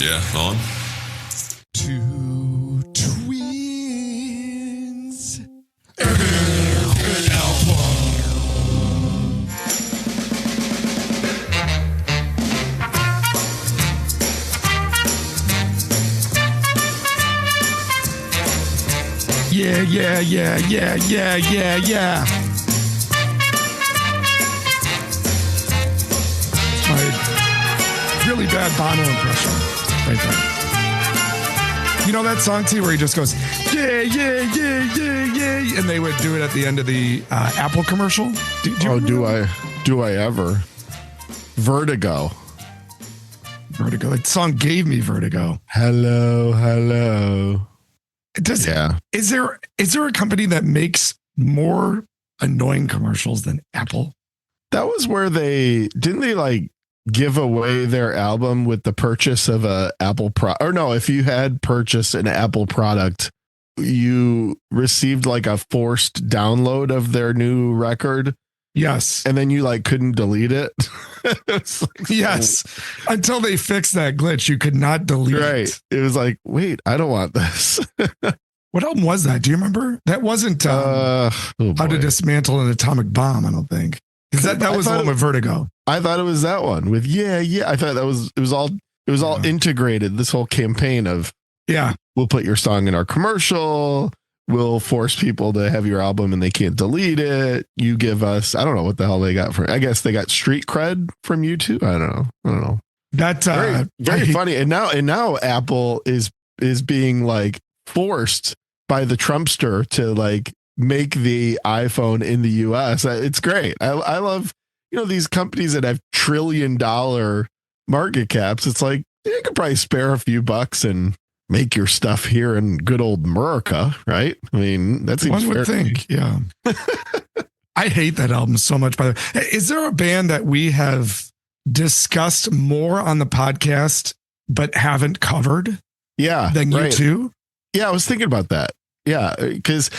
Yeah, on. Two twins. Yeah. My really bad Bono impression right there. You know that song too where he just goes, yeah, and they would do it at the end of the Apple commercial? Do I ever? Vertigo. That song gave me vertigo. Hello. Is there a company that makes more annoying commercials than Apple? That was where didn't they like give away their album with the purchase of a Apple if you had purchased an Apple product, you received like a forced download of their new record. Yes. And then you like couldn't delete it. Yes. Until they fixed that glitch, you could not delete it. Right. It was like, wait, I don't want this. What album was that? Do you remember? That wasn't How to Dismantle an Atomic Bomb, I don't think. That was the one with Vertigo. I thought it was that one with I thought it was all integrated, this whole campaign of we'll put your song in our commercial, we'll force people to have your album and they can't delete it. You give us, I don't know what the hell they got from, I guess they got street cred from you too. I don't know. That's very funny. And now Apple is being like forced by the Trumpster to like make the iPhone in the US. It's great. I love, these companies that have $1 trillion market caps. It's like, you could probably spare a few bucks and make your stuff here in good old America, right? I mean, that seems one would think. Yeah. I hate that album so much. By the way, is there a band that we have discussed more on the podcast but haven't covered? Yeah, than you two? Yeah, I was thinking about that. Yeah, because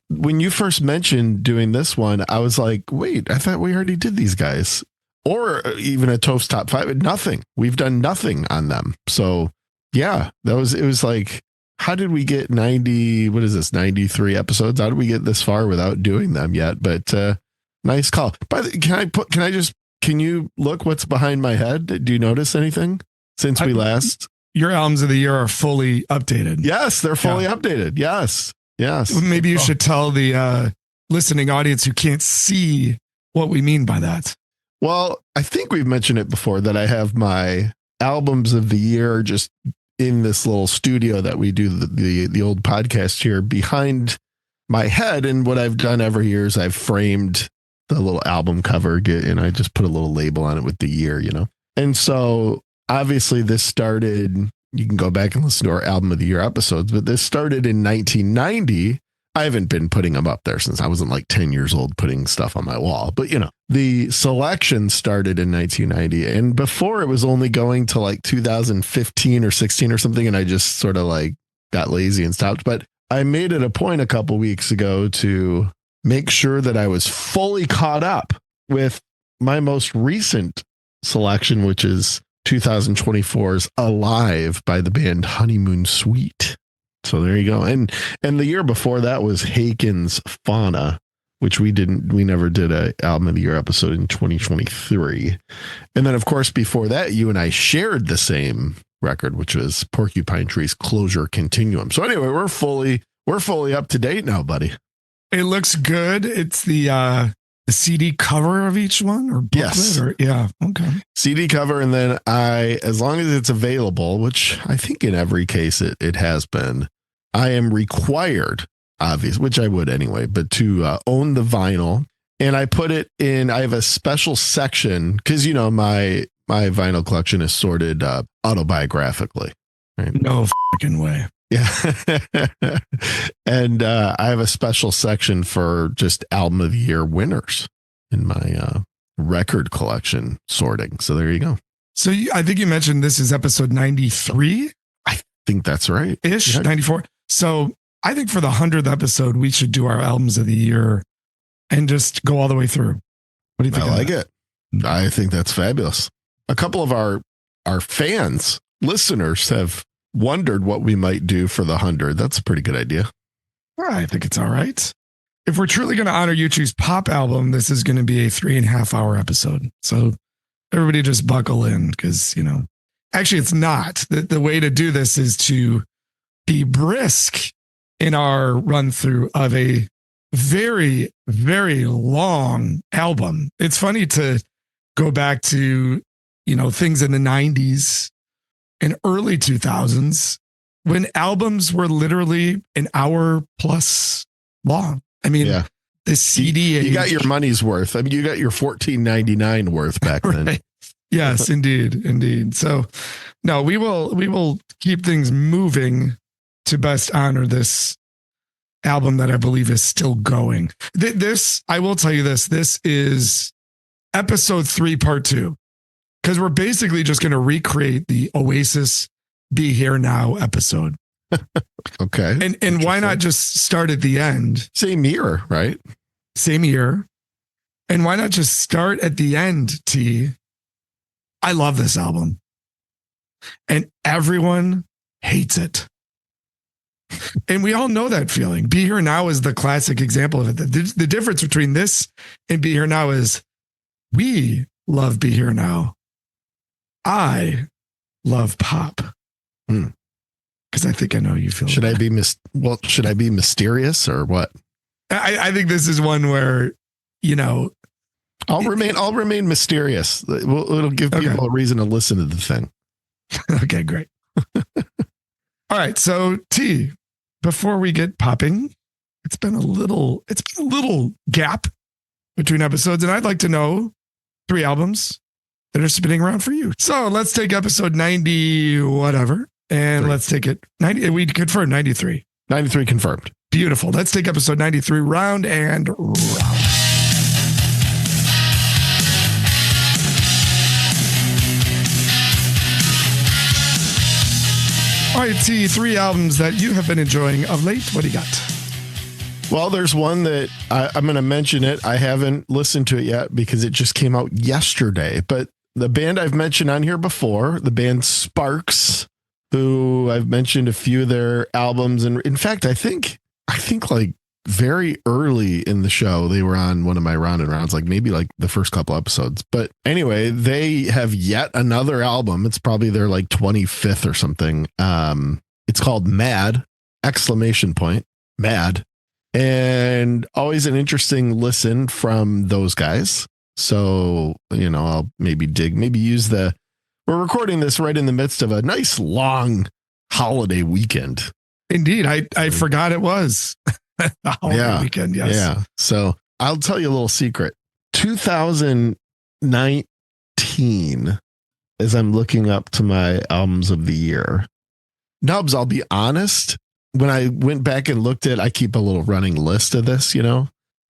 when you first mentioned doing this one, I was like, wait, I thought we already did these guys. Or even a Toast Top 5. Nothing. We've done nothing on them. So yeah, it was like, how did we get 93 episodes? How did we get this far without doing them yet? But nice call. Can you look what's behind my head? Do you notice anything since we last? Your albums of the year are fully updated. Yes, they're fully updated. Yes. Maybe you should tell the listening audience who can't see what we mean by that. Well, I think we've mentioned it before that I have my albums of the year just in this little studio that we do the old podcast here behind my head. And what I've done every year is I've framed the little album cover and I just put a little label on it with the year, And so obviously this started, you can go back and listen to our album of the year episodes, but this started in 1990. I haven't been putting them up there since I wasn't like 10 years old putting stuff on my wall, but the selection started in 1990 and before it was only going to like 2015 or 16 or something. And I just sort of like got lazy and stopped, but I made it a point a couple weeks ago to make sure that I was fully caught up with my most recent selection, which is 2024's Alive by the band Honeymoon Suite. So there you go. And the year before that was Haken's Fauna, which we never did a album of the year episode in 2023. And then of course, before that, you and I shared the same record, which was Porcupine Tree's Closure Continuum. So anyway, we're fully up to date now, buddy. It looks good. It's the CD cover of each one or booklet? Yes. Okay. CD cover. And then as long as it's available, which I think in every case it has been, I am required, obviously, which I would anyway, but to own the vinyl. And I put it in, I have a special section because, my vinyl collection is sorted autobiographically. Right? No fucking way. Yeah. And I have a special section for just album of the year winners in my record collection sorting. So there you go. So I think you mentioned this is episode 93. I think that's right. Ish, yeah. 94. So I think for the 100th episode, we should do our albums of the year and just go all the way through. What do you think? I like it. I think that's fabulous. A couple of our fans listeners have wondered what we might do for the 100. That's a pretty good idea. I think it's all right. If we're truly going to honor U2's pop album, this is going to be a 3.5 hour episode. So everybody just buckle in because, actually it's not. The way to do this is to be brisk in our run through of a very, very long album. It's funny to go back to, things in the 90s and early 2000s when albums were literally an hour plus long. I mean, the CD you got your money's worth. I mean, you got your $14.99 worth back then. Right. Yes, indeed. So no, we will keep things moving to best honor this album that I believe is still going. This, I will tell you this is episode 3, part 2, because we're basically just going to recreate the Oasis Be Here Now episode. Okay. And why not just start at the end? Same year, right? Same year. And why not just start at the end, T? I love this album. And everyone hates it. And we all know that feeling. Be Here Now is the classic example of it. The difference between this and Be Here Now is we love Be Here Now. I love pop. Because I think I know you feel. Should I be mysterious or what? I think this is one where, I'll remain mysterious. It'll give people a reason to listen to the thing. Okay, great. All right. So T, before we get popping, it's been a little gap between episodes, and I'd like to know 3 albums that are spinning around for you. So let's take episode 90, whatever, and let's take it 90. We confirmed 93. 93 confirmed. Beautiful. Let's take episode 93 round and round. All right, T, 3 albums that you have been enjoying of late. What do you got? Well, there's one that I'm going to mention it. I haven't listened to it yet because it just came out yesterday. But the band I've mentioned on here before, the band Sparks, who I've mentioned a few of their albums. And in fact, I think like very early in the show, they were on one of my round and rounds, like maybe like the first couple episodes. But anyway, they have yet another album. It's probably their like 25th or something. It's called Mad, ! Mad. And always an interesting listen from those guys. So, I'll maybe use we're recording this right in the midst of a nice long holiday weekend. Indeed. I forgot it was the holiday weekend. Yes. Yeah. So I'll tell you a little secret. 2019, as I'm looking up to my albums of the year, Nubs, I'll be honest, when I went back and looked at, I keep a little running list of this,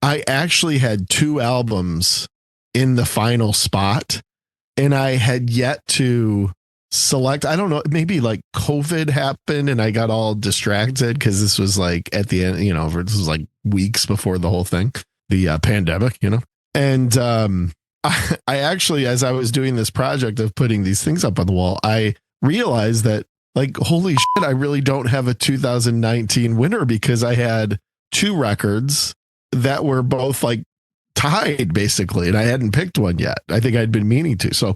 I actually had 2 albums in the final spot, and I had yet to select. I don't know, maybe like COVID happened and I got all distracted because this was like at the end, this was like weeks before the whole thing, the pandemic, and I actually, as I was doing this project of putting these things up on the wall, I realized that, like, holy shit, I really don't have a 2019 winner because I had 2 records that were both like tied basically, and I hadn't picked one yet. I think I'd been meaning to. So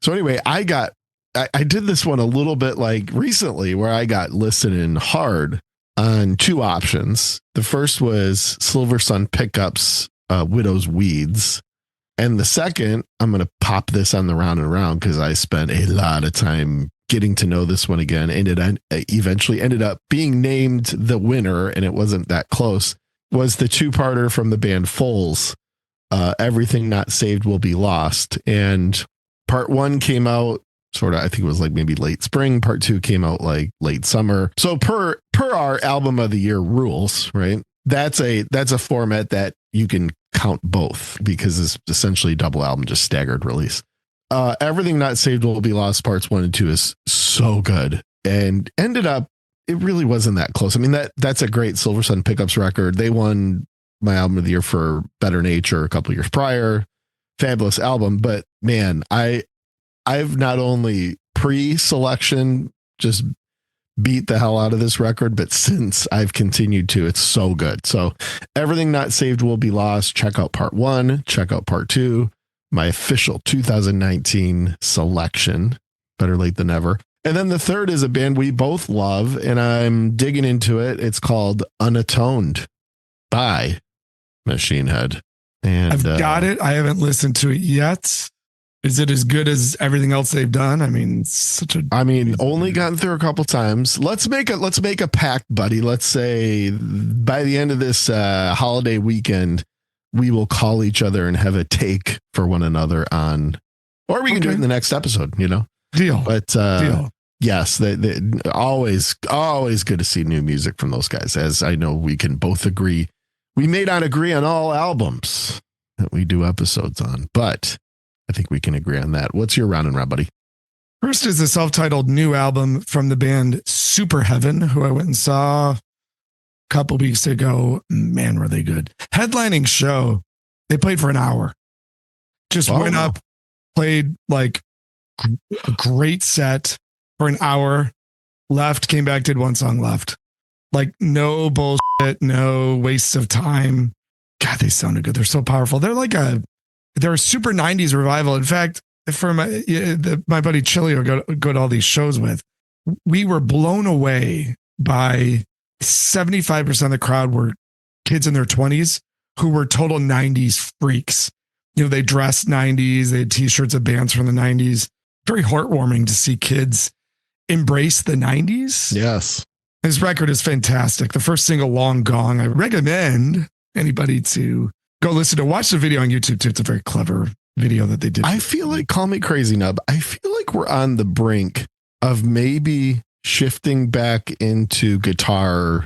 anyway, I did this one a little bit like recently where I got listening hard on 2 options. The first was Silver Sun Pickups, Widow's Weeds. And the second, I'm going to pop this on the round and round because I spent a lot of time getting to know this one again, and it eventually ended up being named the winner, and it wasn't that close, was the 2-parter from the band Foals, Everything Not Saved Will Be Lost. And part 1 came out sort of, I think it was like maybe late spring. Part 2 came out like late summer. So per our album of the year rules, right? That's a format that you can count both because it's essentially a double album, just staggered release. Everything Not Saved Will Be Lost parts 1 and 2 is so good, and ended up, it really wasn't that close. I mean, that's a great Silver Sun Pickups record. They won my album of the year for Better Nature a couple of years prior. Fabulous album, but man, I've not only pre-selection just beat the hell out of this record, but since I've continued to, it's so good. So Everything Not Saved Will Be Lost. Check out part 1, check out part 2, my official 2019 selection. Better late than never. And then the third is a band we both love, and I'm digging into it. It's called Unatoned by Machine Head. And I've got it. I haven't listened to it yet. Is it as good as everything else they've done? I mean, only gotten through a couple times. Let's make a pact, buddy. Let's say by the end of this holiday weekend, we will call each other and have a take for one another on, or we can do it in the next episode, Deal. But Deal. Yes, they always good to see new music from those guys. As I know, we can both agree. We may not agree on all albums that we do episodes on, but I think we can agree on that. What's your round and round, buddy? First is the self-titled new album from the band Super Heaven, who I went and saw a couple weeks ago. Man, were they good. Headlining show. They played for an hour. Just went up, played like a great set for an hour, left, came back, did one song, left. Like no bullshit, no wastes of time. God, they sounded good. They're so powerful. They're a super 90s revival. In fact, for my buddy Chilio go to all these shows with, we were blown away by 75% of the crowd were kids in their 20s who were total 90s freaks. They dressed 90s. They had t-shirts of bands from the 90s. Very heartwarming to see kids embrace the 90s. Yes. This record is fantastic. The first single, Long Gone, I recommend anybody to go listen to. Watch the video on YouTube too. It's a very clever video that they did. I feel like, call me crazy, Nub, I feel like we're on the brink of maybe shifting back into guitar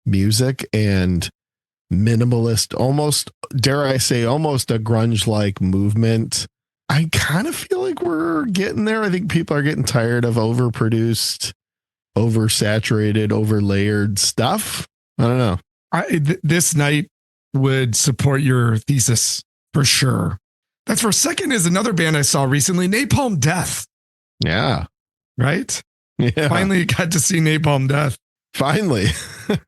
music and minimalist, almost, dare I say, almost a grunge-like movement. I kind of feel like we're getting there. I think people are getting tired of overproduced, oversaturated, overlayered stuff. I don't know. This night would support your thesis for sure. That's for second is another band I saw recently, Napalm Death. Yeah. Right? Yeah. Finally got to see Napalm Death. Finally.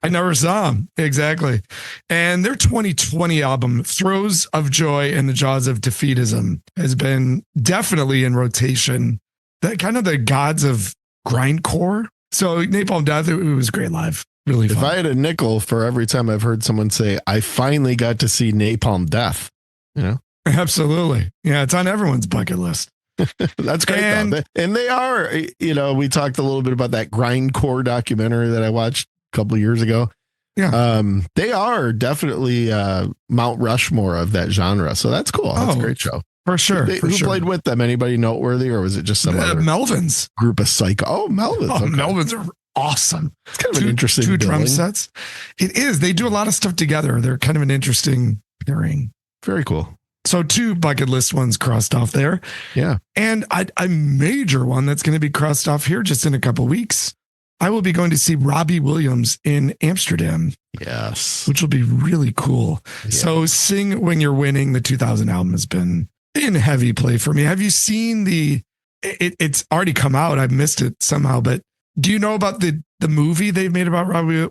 I never saw them. Exactly. And their 2020 album, Throes of Joy in the Jaws of Defeatism, has been definitely in rotation. That kind of the gods of grindcore. So Napalm Death, it was great live. Really fun. If I had a nickel for every time I've heard someone say, I finally got to see Napalm Death, Absolutely. Yeah, it's on everyone's bucket list. That's great. And they are, we talked a little bit about that grindcore documentary that I watched a couple of years ago. Yeah. They are definitely Mount Rushmore of that genre. So that's cool. That's a great show. For sure. Who played with them? Anybody noteworthy, or was it just some other Melvins group of psycho? Oh, Melvins. Oh, okay. Melvins are awesome. It's kind of an interesting two drum sets. It is. They do a lot of stuff together. They're kind of an interesting pairing. Very cool. So 2 bucket list ones crossed off there. Yeah. And a major one that's going to be crossed off here just in a couple of weeks. I will be going to see Robbie Williams in Amsterdam. Yes. Which will be really cool. Yeah. So Sing When You're Winning, the 2000 album, has been in heavy play for me. Have you seen it's already come out. I've missed it somehow, but do you know about the movie they've made about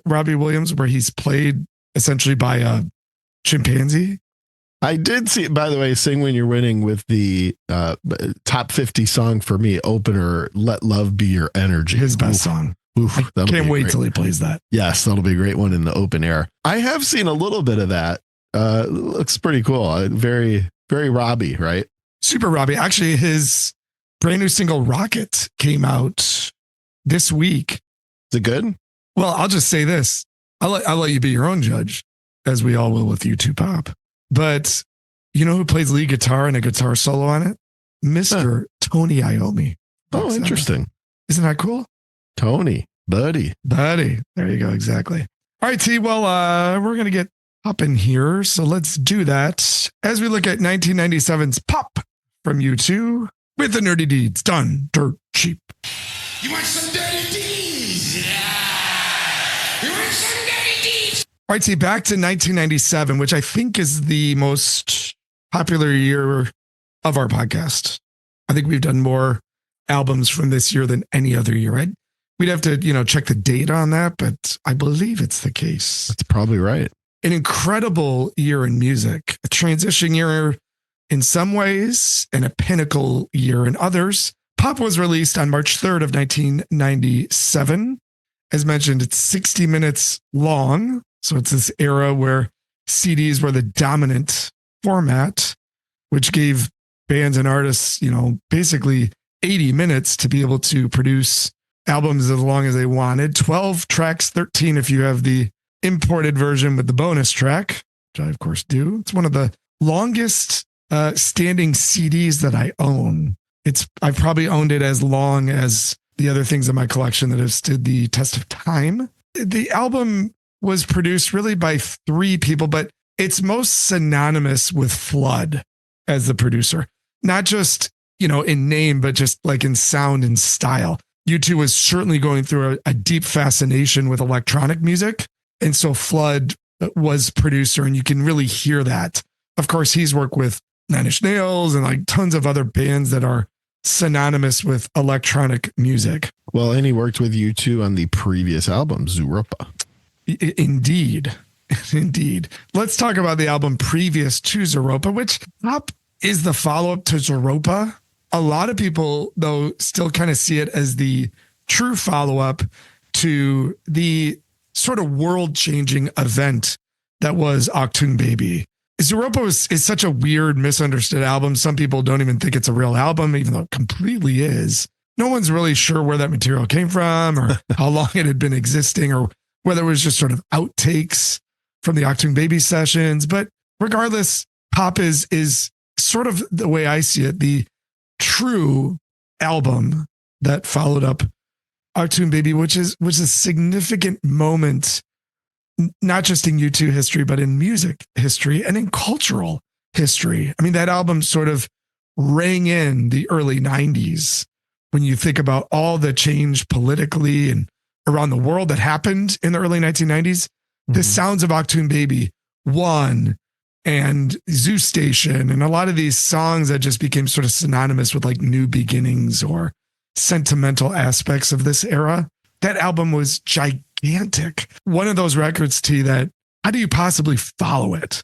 Robbie Williams where he's played essentially by a chimpanzee? I did see it, by the way, Sing When You're Winning with the top 50 song for me, opener, Let Love Be Your Energy. His best song. I can't wait till he plays that. Yes, that'll be a great one in the open air. I have seen a little bit of that. Looks pretty cool. Very, very Robbie, right? Super Robbie. Actually, his brand new single, Rocket, came out this week. Is it good? Well, I'll just say this. I'll let you be your own judge, as we all will with U2 Pop. But you know who plays lead guitar and a guitar solo on it? Mr. Tony Iommi. Oh, interesting. Isn't that cool? Tony, buddy. There you go. Exactly. All right, T. Well, we're going to get up in here. So let's do that as we look at 1997's Pop from U2 with the Nerdy Deeds. Done dirt cheap. You want some dirty deeds? Yeah. You want some dirty deeds? All right, T. Back to 1997, which I think is the most popular year of our podcast. I think we've done more albums from this year than any other year. We'd have to, check the data on that, but I believe it's the case. That's probably right. An incredible year in music, a transition year in some ways, and a pinnacle year in others. Pop was released on March 3rd of 1997. As mentioned, it's 60 minutes long. So it's this era where CDs were the dominant format, which gave bands and artists, basically 80 minutes to be able to produce albums as long as they wanted. 12 tracks, 13 if you have the imported version with the bonus track, which I of course do. It's one of the longest standing CDs that I own. I've probably owned it as long as the other things in my collection that have stood the test of time. The album was produced really by three people, but it's most synonymous with Flood as the producer, not just, in name, but just like in sound and style. U2 was certainly going through a deep fascination with electronic music. And so Flood was producer, and you can really hear that. Of course, he's worked with Nine Inch Nails and like tons of other bands that are synonymous with electronic music. Well, and he worked with U2 on the previous album, Zooropa. Indeed. Indeed. Let's talk about the album previous to Zooropa, which Pop is the follow-up to Zooropa. A lot of people, though, still kind of see it as the true follow-up to the sort of world-changing event that was Achtung Baby. Zooropa is such a weird, misunderstood album. Some people don't even think it's a real album, even though it completely is. No one's really sure where that material came from or how long it had been existing or whether it was just sort of outtakes from the Achtung Baby sessions. But regardless, Pop is sort of the way I see it, the true album that followed up Achtung Baby, which was a significant moment, not just in U2 history, but in music history and in cultural history. I mean, that album sort of rang in the early 90s when you think about all the change politically and around the world that happened in the early 1990s. The sounds of Achtung Baby, One, and Zoo Station, and a lot of these songs that just became sort of synonymous with like new beginnings or sentimental aspects of this era. That album was gigantic. One of those records, T, that how do you possibly follow it?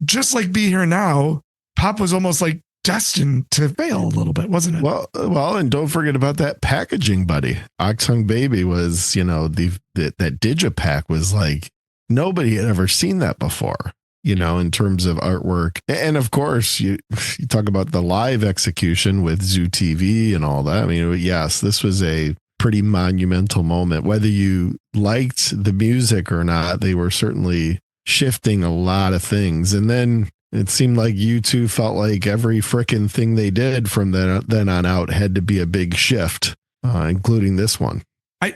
Just like Be Here Now, Pop was almost like destined to fail a little bit, wasn't it? Well, and don't forget about that packaging, buddy. Achtung Baby was, that Digipack was like, nobody had ever seen that before, in terms of artwork. And of course, you talk about the live execution with Zoo TV and all that. I mean, yes, this was a pretty monumental moment. Whether you liked the music or not, they were certainly shifting a lot of things. And then it seemed like U2 felt like every frickin' thing they did from then on out had to be a big shift, including this one.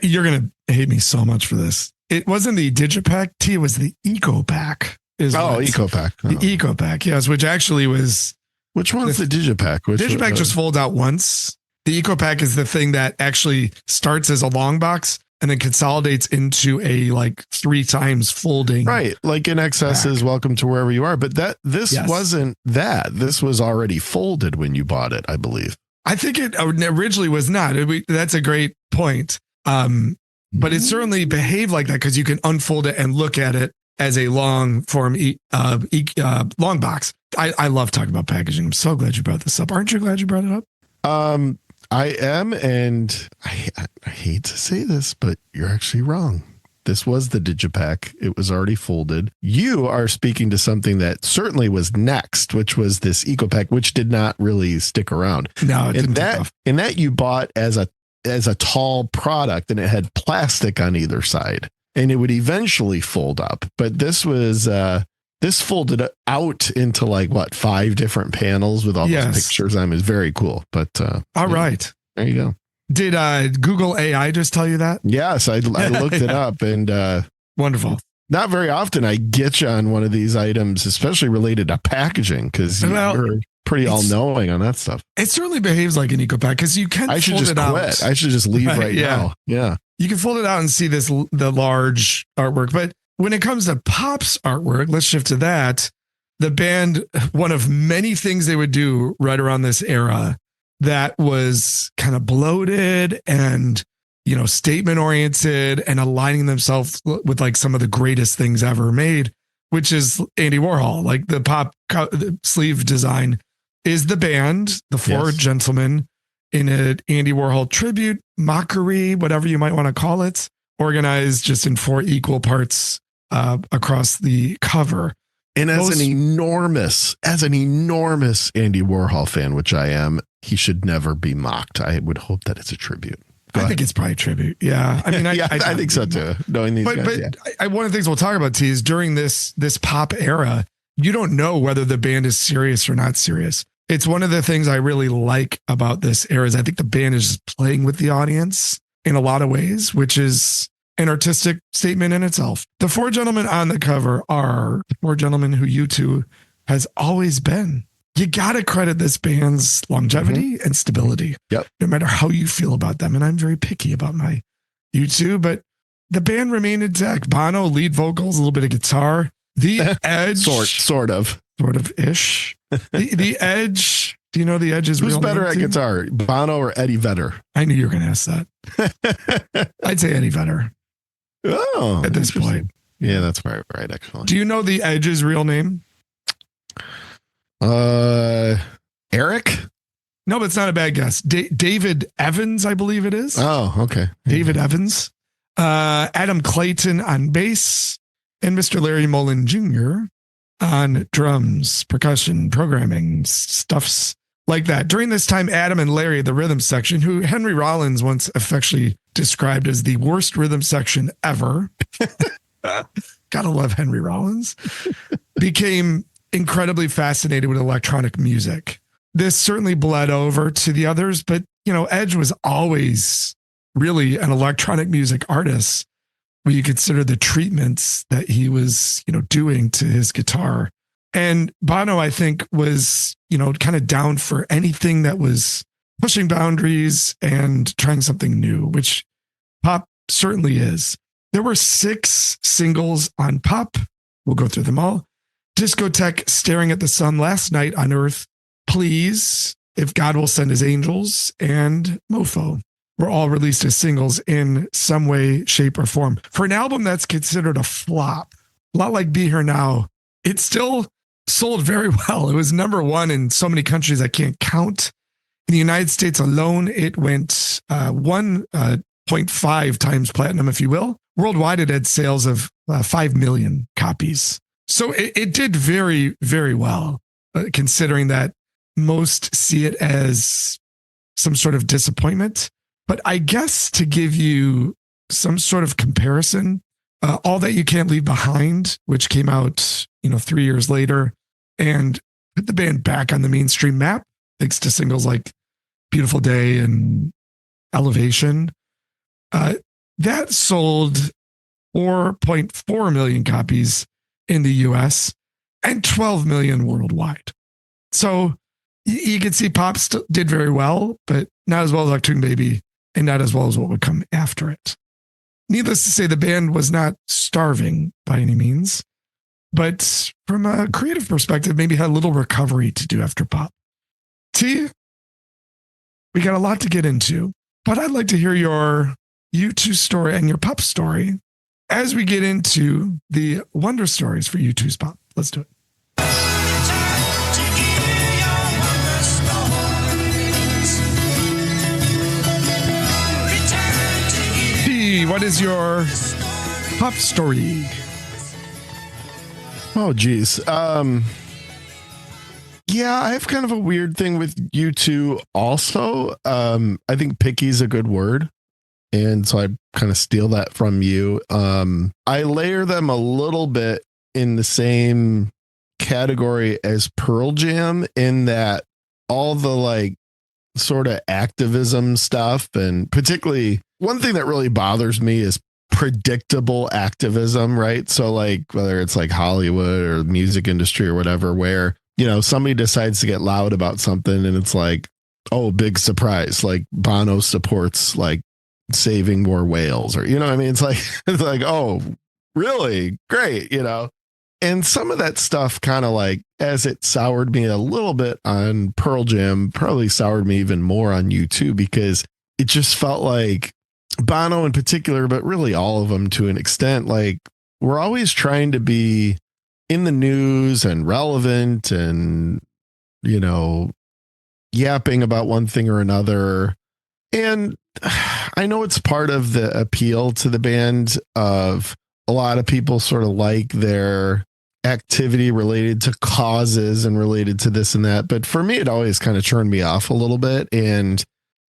You're going to hate me so much for this. It wasn't the Digipack, T, it was the EcoPack. EcoPack. The EcoPack, yes, which actually was... Which one's the Digipack? Digipack just folds out once. The EcoPack is the thing that actually starts as a long box and then consolidates into a like 3 times folding. Right. Like in XS's Welcome to Wherever You Are. But this wasn't that. This was already folded when you bought it, I believe. I think it originally was not. That's a great point. But it certainly behaved like that because you can unfold it and look at it as a long form long box. I love talking about packaging. I'm so glad you brought this up. Aren't you glad you brought it up? I am, and I hate to say this, but you're actually wrong. This was the Digipack. It was already folded. You are speaking to something that certainly was next, which was this EcoPack, which did not really stick around. No, it didn't. And that you bought as a tall product, and it had plastic on either side, and it would eventually fold up. But this was this folded out into like 5 different panels with all those pictures. It was very cool. But all right, there you go. Did Google AI just tell you that? Yes, I looked it up, and wonderful. Not very often I get you on one of these items, especially related to packaging, because you're pretty all knowing on that stuff. It certainly behaves like an EcoPack because you can. I should just quit. I should just leave right now. Yeah, you can fold it out and see the large artwork, but when it comes to Pop's artwork, let's shift to that. The band, one of many things they would do right around this era that was kind of bloated and, statement oriented and aligning themselves with like some of the greatest things ever made, which is Andy Warhol. Like the the sleeve design is the band, the Four Gentlemen, in an Andy Warhol tribute, mockery, whatever you might want to call it, organized just in 4 equal parts across the cover. And as an enormous Andy Warhol fan, which I am, he should never be mocked. I would hope that it's a tribute. I think it's probably a tribute. Yeah. I mean, I think so too. Knowing these guys, but one of the things we'll talk about, T, is during this pop era, you don't know whether the band is serious or not serious. It's one of the things I really like about this era is I think the band is playing with the audience in a lot of ways, which is an artistic statement in itself. The 4 gentlemen on the cover are the 4 gentlemen who U2 has always been. You got to credit this band's longevity and stability. Yep. No matter how you feel about them. And I'm very picky about my U2, but the band remained intact. Bono, lead vocals, a little bit of guitar. The Edge. Sort of ish. The Edge. Do you know the Edge's Who's real better name, at guitar, Bono or Eddie Vedder? I knew you were going to ask that. I'd say Eddie Vedder. Oh, at this point. Yeah, that's right, actually. Do you know the Edge's real name? Eric? No, but it's not a bad guess. David Evans, I believe it is. Oh, okay. David Evans. Adam Clayton on bass, and Mr. Larry Mullen Jr. on drums, percussion, programming, stuffs like that. During this time, Adam and Larry, the rhythm section, who Henry Rollins once affectionately described as the worst rhythm section ever. Gotta love Henry Rollins. Became incredibly fascinated with electronic music. This certainly bled over to the others, but Edge was always really an electronic music artist when you consider the treatments that he was, doing to his guitar. And Bono, I think, was, kind of down for anything that was pushing boundaries and trying something new, which pop certainly is. There were 6 singles on pop. We'll go through them all. Discotheque, Staring at the Sun, Last Night on Earth, Please, If God Will Send His Angels, and Mofo were all released as singles in some way, shape, or form. For an album that's considered a flop, a lot like Be Here Now, it still sold very well. It was number 1 in so many countries I can't count. In the United States alone, it went 1.5 times platinum, if you will. Worldwide, it had sales of 5 million copies. So it did very, very well, considering that most see it as some sort of disappointment. But I guess to give you some sort of comparison, All That You Can't Leave Behind, which came out, 3 years later, and put the band back on the mainstream map, thanks to singles like Beautiful Day and Elevation, that sold 4.4 million copies in the US and 12 million worldwide. So you can see pop did very well, but not as well as Achtung Baby and not as well as what would come after it. Needless to say, the band was not starving by any means, but from a creative perspective, maybe had a little recovery to do after pop. T, we got a lot to get into, but I'd like to hear your U2 story and your pop story as we get into the wonder stories for U2's pop. Let's do it. P, what is your pop story? Oh, geez. Yeah, I have kind of a weird thing with U2 also. I think picky's a good word. And so I kind of steal that from you. I layer them a little bit in the same category as Pearl Jam in that all the like sort of activism stuff, and particularly one thing that really bothers me is predictable activism, right? So like whether it's like Hollywood or the music industry or whatever, where, somebody decides to get loud about something and it's like, oh, big surprise, like Bono supports like saving more whales, or I mean, it's like oh, really great, And some of that stuff kind of like, as it soured me a little bit on Pearl Jam, probably soured me even more on U2, because it just felt like Bono in particular, but really all of them to an extent, like we're always trying to be in the news and relevant and, you know, yapping about one thing or another. And I know it's part of the appeal to the band of a lot of people sort of like their activity related to causes and related to this and that. But for me, it always kind of turned me off a little bit. And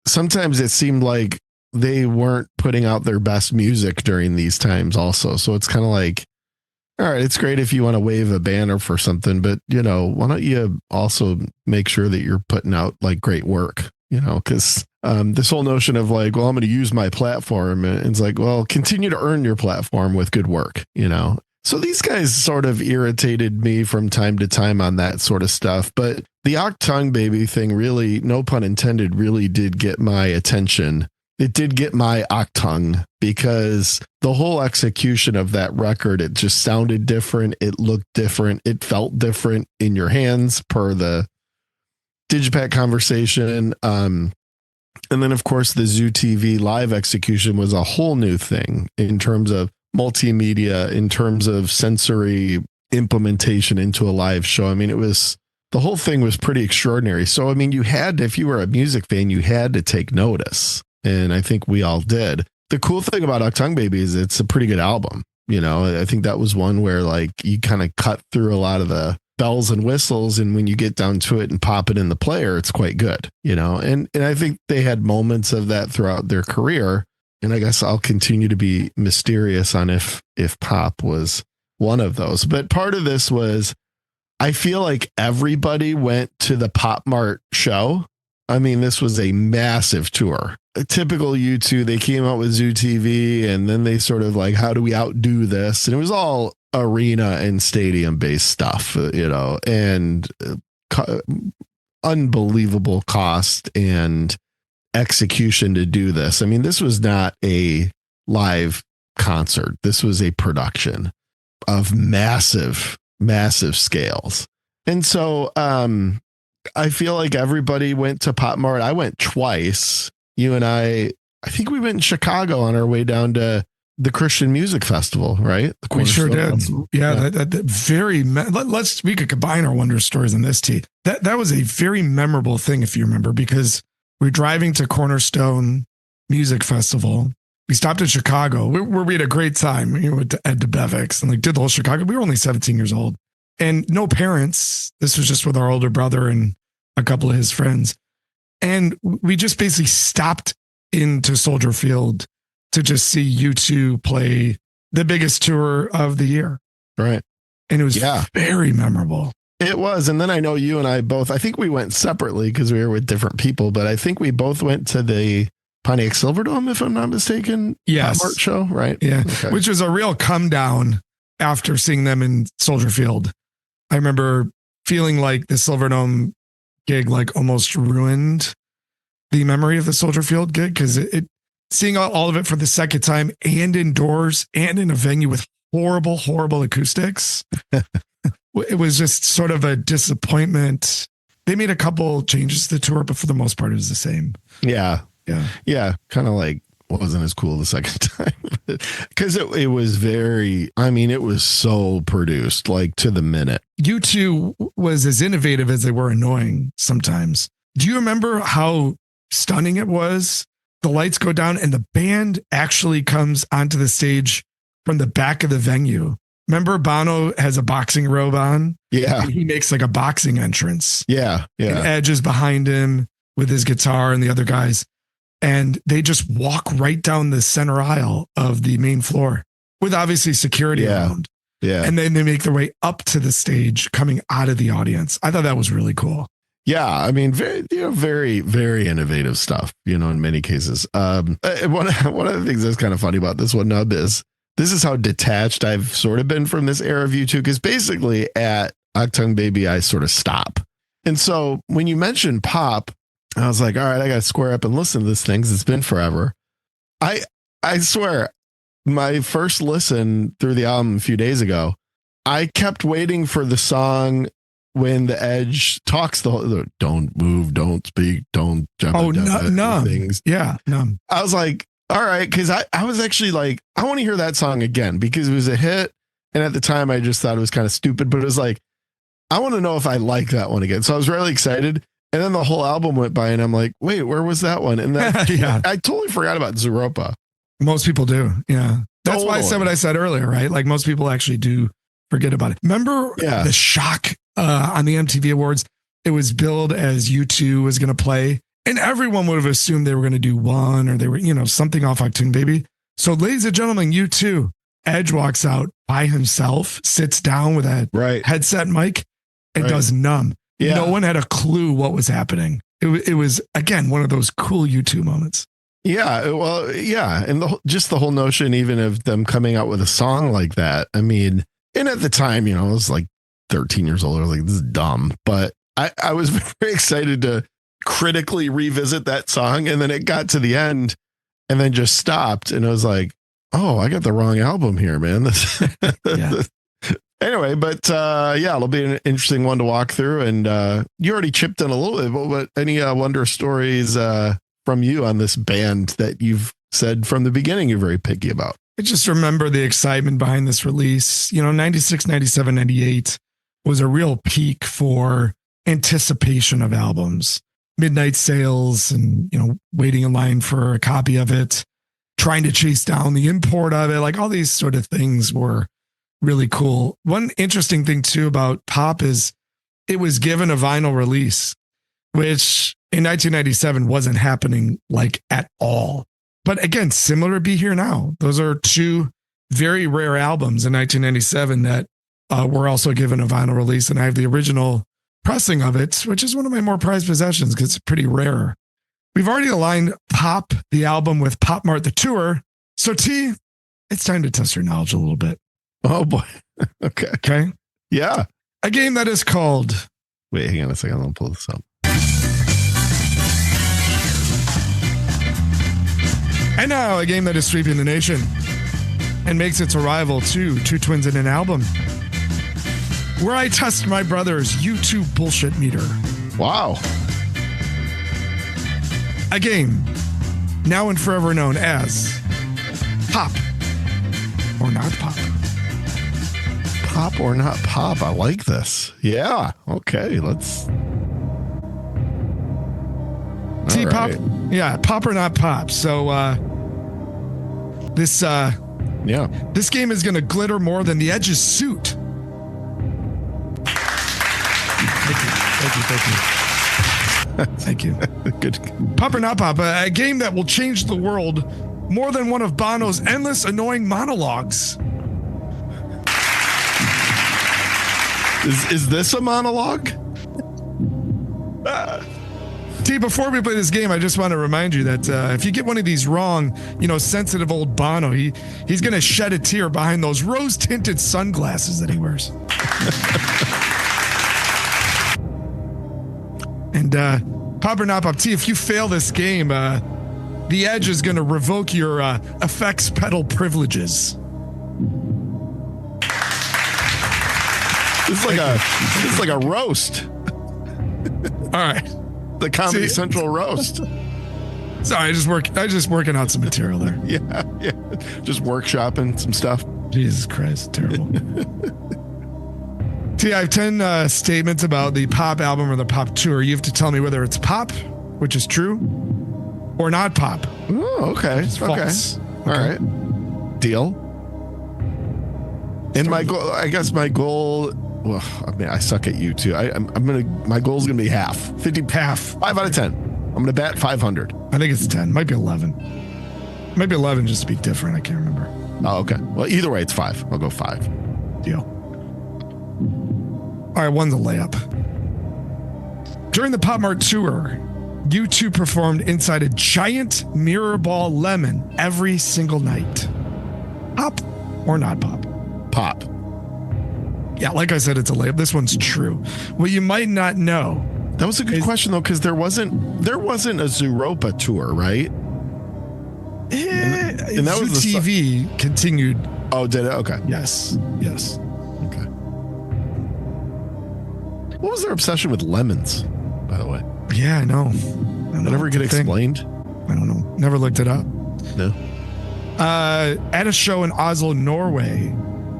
sometimes it seemed like they weren't putting out their best music during these times also. So it's kind of like, all right, it's great if you want to wave a banner for something, but you know, why don't you also make sure that you're putting out like great work, you know, because this whole notion of like, well, I'm going to use my platform, and it's like, well, continue to earn your platform with good work, you know. So these guys sort of irritated me from time to time on that sort of stuff. But the Octung Baby thing really, no pun intended, really did get my attention. It did get my Octung, because the whole execution of that record, it just sounded different. It looked different. It felt different in your hands per the Digipack conversation. And then, of course, the Zoo TV live execution was a whole new thing in terms of multimedia, in terms of sensory implementation into a live show. I mean, the whole thing was pretty extraordinary. So, I mean, if you were a music fan, you had to take notice. And I think we all did. The cool thing about Octung Baby is it's a pretty good album. You know, I think that was one where like you kind of cut through a lot of the bells and whistles, and when you get down to it and pop it in the player, it's quite good, you know. And I think they had moments of that throughout their career. And I guess I'll continue to be mysterious on if pop was one of those. But part of this was, I feel like everybody went to the Pop Mart show. I mean, this was a massive tour. A typical U2, they came out with Zoo TV, and then they sort of like, how do we outdo this? And it was all arena and stadium based stuff, you know, and unbelievable cost and execution to do this. I mean, this was not a live concert. This was a production of massive scales. And so I feel like everybody went to Pop Mart. I went twice. You and I think we went in Chicago on our way down to the Christian Music Festival, right? We sure did. Festival. Yeah. That we could combine our wonder stories in this, T. That was a very memorable thing, if you remember, because we're driving to Cornerstone Music Festival. We stopped in Chicago where we had a great time. We went to Ed DeBevick's and like did the whole Chicago. We were only 17 years old and no parents. This was just with our older brother and a couple of his friends. And we just basically stopped into Soldier Field to just see U2 play the biggest tour of the year. Right. And it was very memorable. It was. And then I know you and I both, I think we went separately because we were with different people, but I think we both went to the Pontiac Silverdome, if I'm not mistaken. Yes. Art show, right? Yeah. Okay. Which was a real come down after seeing them in Soldier Field. I remember feeling like the Silverdome gig like almost ruined the memory of the Soldier Field gig, because seeing all of it for the second time and indoors and in a venue with horrible acoustics. It was just sort of a disappointment. They made a couple changes to the tour, but for the most part, it was the same. Yeah. Kind of like wasn't as cool the second time because it was it was so produced, like to the minute. U2 was as innovative as they were annoying sometimes. Do you remember how stunning it was? The lights go down and the band actually comes onto the stage from the back of the venue. Remember, Bono has a boxing robe on? Yeah. He makes like a boxing entrance. Yeah. And Edge is behind him with his guitar and the other guys. And they just walk right down the center aisle of the main floor with obviously security around. Yeah. And then they make their way up to the stage coming out of the audience. I thought that was really cool. Yeah, I mean, very, very innovative stuff, in many cases. One of the things that's kind of funny about this one, Nub, is this is how detached I've sort of been from this era of U2, because basically at Octung Baby, I sort of stop. And so when you mentioned pop, I was like, all right, I got to square up and listen to this thing because it's been forever. I swear, my first listen through the album a few days ago, I kept waiting for the song when the Edge talks the whole, don't move, don't speak, don't jump. Numb. Things. Yeah, Numb. I was like, all right, because I was actually like, I want to hear that song again because it was a hit. And at the time, I just thought it was kind of stupid, but it was like, I want to know if I like that one again. So I was really excited. And then the whole album went by and I'm like, wait, where was that one? And then Yeah. I totally forgot about Zooropa. Most people do. Yeah. That's why I said what I said earlier, right? Like most people actually do forget about it. Remember the shock on the MTV Awards? It was billed as U2 was going to play, and everyone would have assumed they were going to do one or they were, something off Octoon Baby. So, ladies and gentlemen, U2, Edge walks out by himself, sits down with a headset mic, and does Numb. Yeah. No one had a clue what was happening. It was, again, one of those cool U2 moments. Yeah, well, yeah. And just the whole notion even of them coming out with a song like that. I mean, and at the time, I was like 13 years old. I was like, this is dumb. But I was very excited to critically revisit that song. And then it got to the end and then just stopped. And I was like, oh, I got the wrong album here, man. Anyway, but it'll be an interesting one to walk through. And you already chipped in a little bit, but any wonder stories from you on this band that you've said from the beginning you're very picky about? I just remember the excitement behind this release. 96, 97, 98 was a real peak for anticipation of albums. Midnight sales and, waiting in line for a copy of it, trying to chase down the import of it. Like all these sort of things were really cool. One interesting thing too about Pop is it was given a vinyl release, which in 1997 wasn't happening like at all. But again, similar to Be Here Now. Those are two very rare albums in 1997 that were also given a vinyl release. And I have the original pressing of it, which is one of my more prized possessions because it's pretty rare. We've already aligned Pop, the album, with Pop Mart, the tour. So T, it's time to test your knowledge a little bit. Oh boy. Okay. Yeah. A game that is called... Wait, hang on a second. I'll pull this up. And now a game that is sweeping the nation and makes its arrival to Two Twins in an Album, where I test my brother's YouTube bullshit meter. Wow. A game now and forever known as Pop or Not Pop. Pop or Not Pop. I like this. Yeah. Okay. Let's... T-Pop. Right. Yeah. Pop or Not Pop. So this game is going to glitter more than the Edge's suit. Thank you. Good. Pop or Not Pop, a game that will change the world more than one of Bono's endless annoying monologues. Is this a monologue? T, before we play this game, I just want to remind you that if you get one of these wrong, sensitive old Bono, he's going to shed a tear behind those rose-tinted sunglasses that he wears. And Pop or Not Pop, T, if you fail this game, the Edge is going to revoke your effects pedal privileges. It's like a roast. All right. The Comedy Central roast. Sorry, I just working out some material there. Yeah. Just workshopping some stuff. Jesus Christ, terrible. T, I have 10 statements about the Pop album or the Pop tour. You have to tell me whether it's Pop, which is true, or not Pop. Oh, okay. False. All right. Deal. And my goal, well, I mean, I suck at you too. My goal's gonna be half. 5 out of 10. I'm gonna bat 500. I think it's 10. Might be 11. Might be 11 just to be different. I can't remember. Oh, okay. Well, either way, it's 5. I'll go 5. Deal. All right, one's a layup. During the Pop Mart tour, U2 performed inside a giant mirror ball lemon every single night. Pop or not pop? Pop. Yeah, like I said, it's a layup. This one's true. What you might not know. That was a good question though, because there wasn't a Zooropa tour, right? And that was TV continued. Oh, did it? Okay. Yes. Okay. What was their obsession with lemons, by the way? Yeah, I know. That never get explained? I don't know. Never looked it up. No. At a show in Oslo, Norway,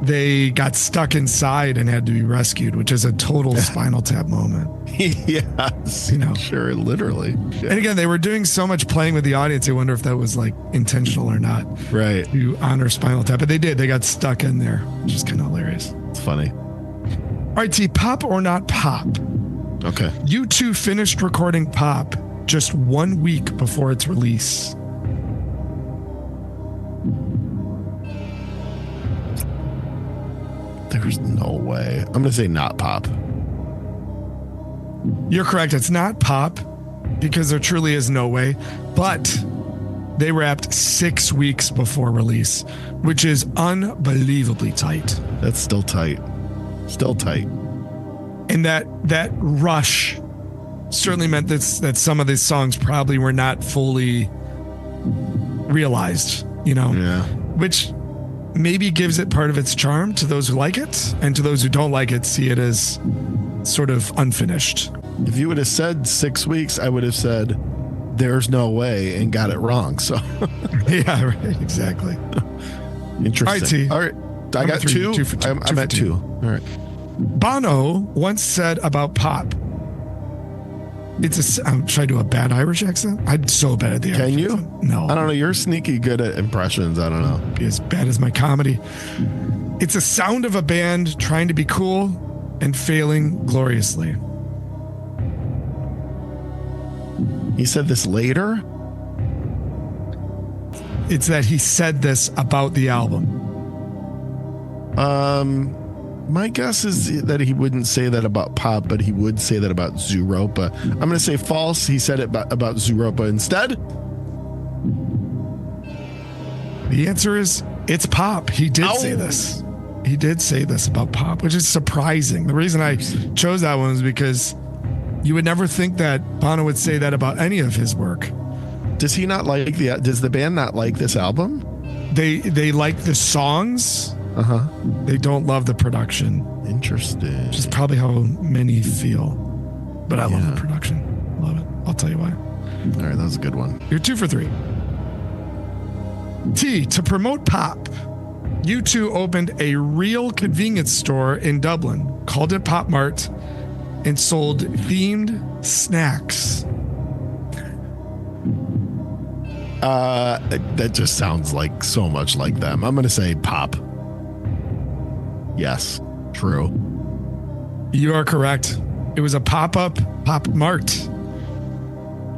they got stuck inside and had to be rescued, which is a total Spinal Tap moment. Yes. You know. Sure, literally. Yeah. And again, they were doing so much playing with the audience, I wonder if that was like intentional or not. Right. To honor Spinal Tap. But they did. They got stuck in there, which is kind of hilarious. It's funny. All right, T, pop or not pop? Okay. U2 finished recording Pop just 1 week before its release. There's no way. I'm going to say not pop. You're correct. It's not pop because there truly is no way. But they wrapped 6 weeks before release, which is unbelievably tight. That's still tight. Still tight. And that rush certainly meant that some of these songs probably were not fully realized, you know, which maybe gives it part of its charm to those who like it, and to those who don't like it, see it as sort of unfinished. If you would have said 6 weeks, I would have said there's no way and got it wrong. So yeah, right, exactly. Interesting. All right. I got two. I'm at two. All right. Bono once said about pop, I'm trying to do a bad Irish accent. I'm so bad at the Irish accent. No. I don't know. You're sneaky good at impressions. I don't know. Be as bad as my comedy. It's a sound of a band trying to be cool and failing gloriously. He said this later? It's that he said this about the album. My guess is that he wouldn't say that about pop, but he would say that about Zooropa. I'm going to say false. He said it about Zooropa instead. The answer is it's pop. He did say this. He did say this about pop, which is surprising. The reason I chose that one is because you would never think that Bono would say that about any of his work. Does he not like does the band not like this album? They like the songs. Uh-huh. They don't love the production. Interesting. Which is probably how many feel. But I love the production. Love it. I'll tell you why. All right, that was a good one. You're 2 for 3. T, to promote pop, U2 opened a real convenience store in Dublin, called it Pop Mart, and sold themed snacks. That just sounds like so much like them. I'm going to say pop. Yes, true. You are correct. It was a pop-up Pop Mart.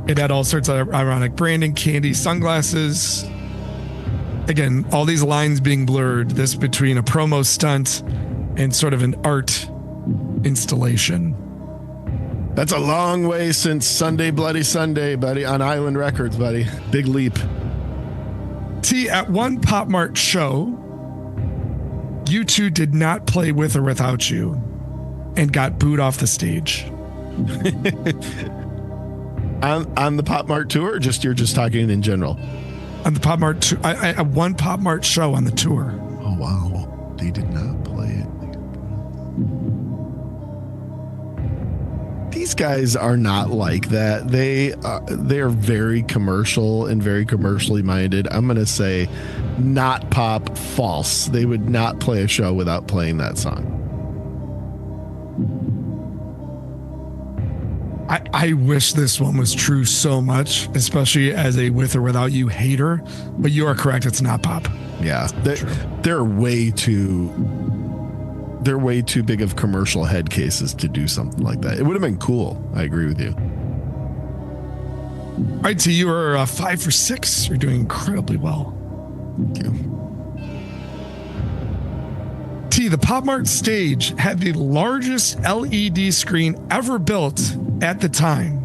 It had all sorts of ironic branding, candy, sunglasses. Again, all these lines being blurred. This between a promo stunt and sort of an art installation. That's a long way since Sunday Bloody Sunday, buddy, on Island Records, buddy. Big leap. T, at one Pop Mart show, U2 did not play With or Without You and got booed off the stage. on the Pop Mart tour, or you're just talking in general? On the Pop Mart tour. I one Pop Mart show on the tour. Oh, wow. They did not play it. These guys are not like that. They are very commercial and very commercially minded. I'm going to say not pop, false. They would not play a show without playing that song. I wish this one was true so much, especially as a With or Without You hater, but you are correct. It's not pop. Yeah. They're way too big of commercial head cases to do something like that. It would have been cool. I agree with you. All right, so you are 5 for 6. You're doing incredibly well. Thank you. T, the Pop Mart stage had the largest LED screen ever built at the time.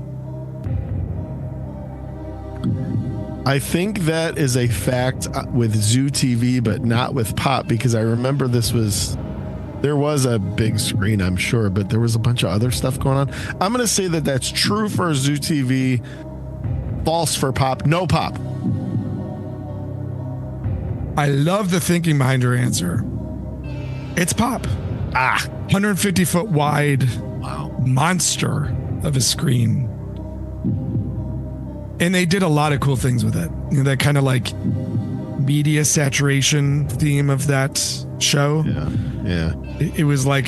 I think that is a fact with Zoo TV, but not with Pop, because I remember there was a big screen, I'm sure, but there was a bunch of other stuff going on. I'm going to say that that's true for Zoo TV, false for Pop, no Pop. I love the thinking behind your answer. It's Pop. 150 foot wide monster of a screen. And they did a lot of cool things with it. You know, that kind of like media saturation theme of that show. Yeah. It was like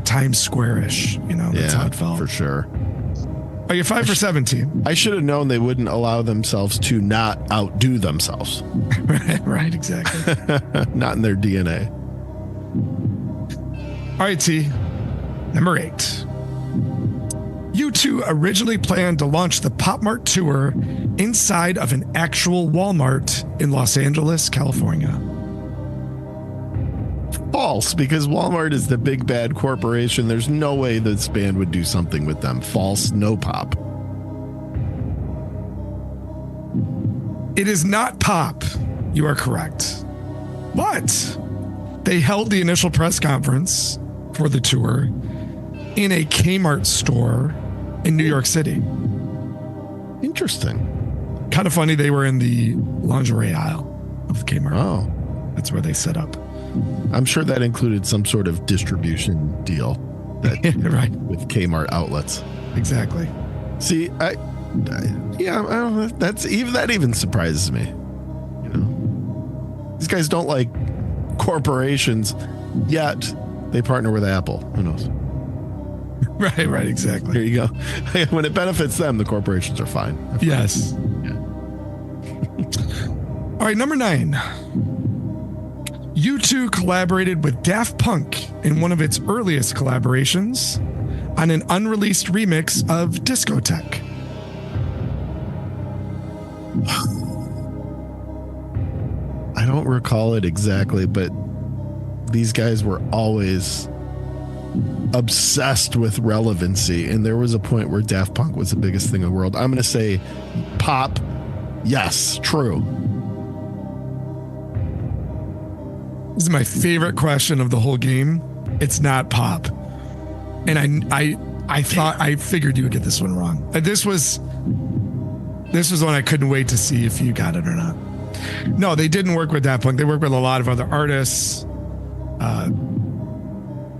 Times Square-ish, you know, that's how it felt. For sure. Are you 5 for 17? I should have known they wouldn't allow themselves to not outdo themselves. Right, exactly. Not in their DNA. All right, T. Number 8. U2 originally planned to launch the Pop Mart tour inside of an actual Walmart in Los Angeles, California. False, because Walmart is the big bad corporation. There's no way this band would do something with them. False, no pop. It is not pop. You are correct. But they held the initial press conference for the tour in a Kmart store in New York City. Interesting. Kind of funny, they were in the lingerie aisle of Kmart. Oh. That's where they set up. I'm sure that included some sort of distribution deal right. with Kmart outlets. Exactly. See, I don't know. That even surprises me. You know, these guys don't like corporations, yet they partner with Apple. Who knows? Right, exactly. Here you go. When it benefits them, the corporations are fine. Yes. Yeah. All right, number 9. U2 collaborated with Daft Punk in one of its earliest collaborations on an unreleased remix of Discotheque. I don't recall it exactly, but these guys were always obsessed with relevancy, and there was a point where Daft Punk was the biggest thing in the world. I'm going to say pop. Yes, true. This is my favorite question of the whole game. It's not pop. And I figured you would get this one wrong. This was one I couldn't wait to see if you got it or not. No, they didn't work with Daft Punk. They worked with a lot of other artists.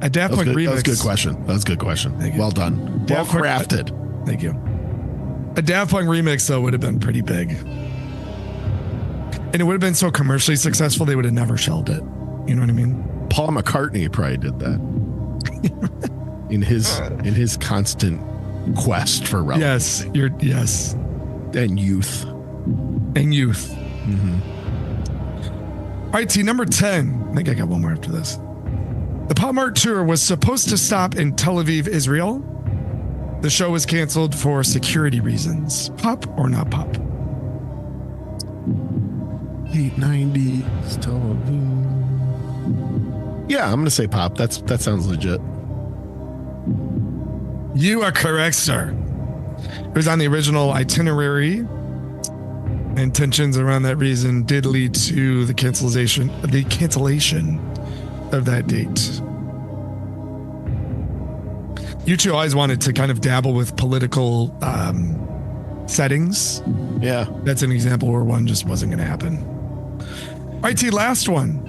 A Daft Punk remix. That was a good question. That was a good question. Well done. Well crafted. Thank you. A Daft Punk remix, though, would have been pretty big. And it would have been so commercially successful, they would have never shelved it. You know what I mean? Paul McCartney probably did that. in his constant quest for relevancy. Yes. And youth. Mm-hmm. All right, T, number 10. I think I got one more after this. The Pop Mart tour was supposed to stop in Tel Aviv, Israel. The show was canceled for security reasons. Pop or not pop? 890s Tel Aviv. Yeah, I'm going to say pop. That sounds legit. You are correct, sir. It was on the original itinerary, and tensions around that reason did lead to the cancellation of that date. U2 always wanted to kind of dabble with political settings. Yeah. That's an example where one just wasn't going to happen. All right, T, last one.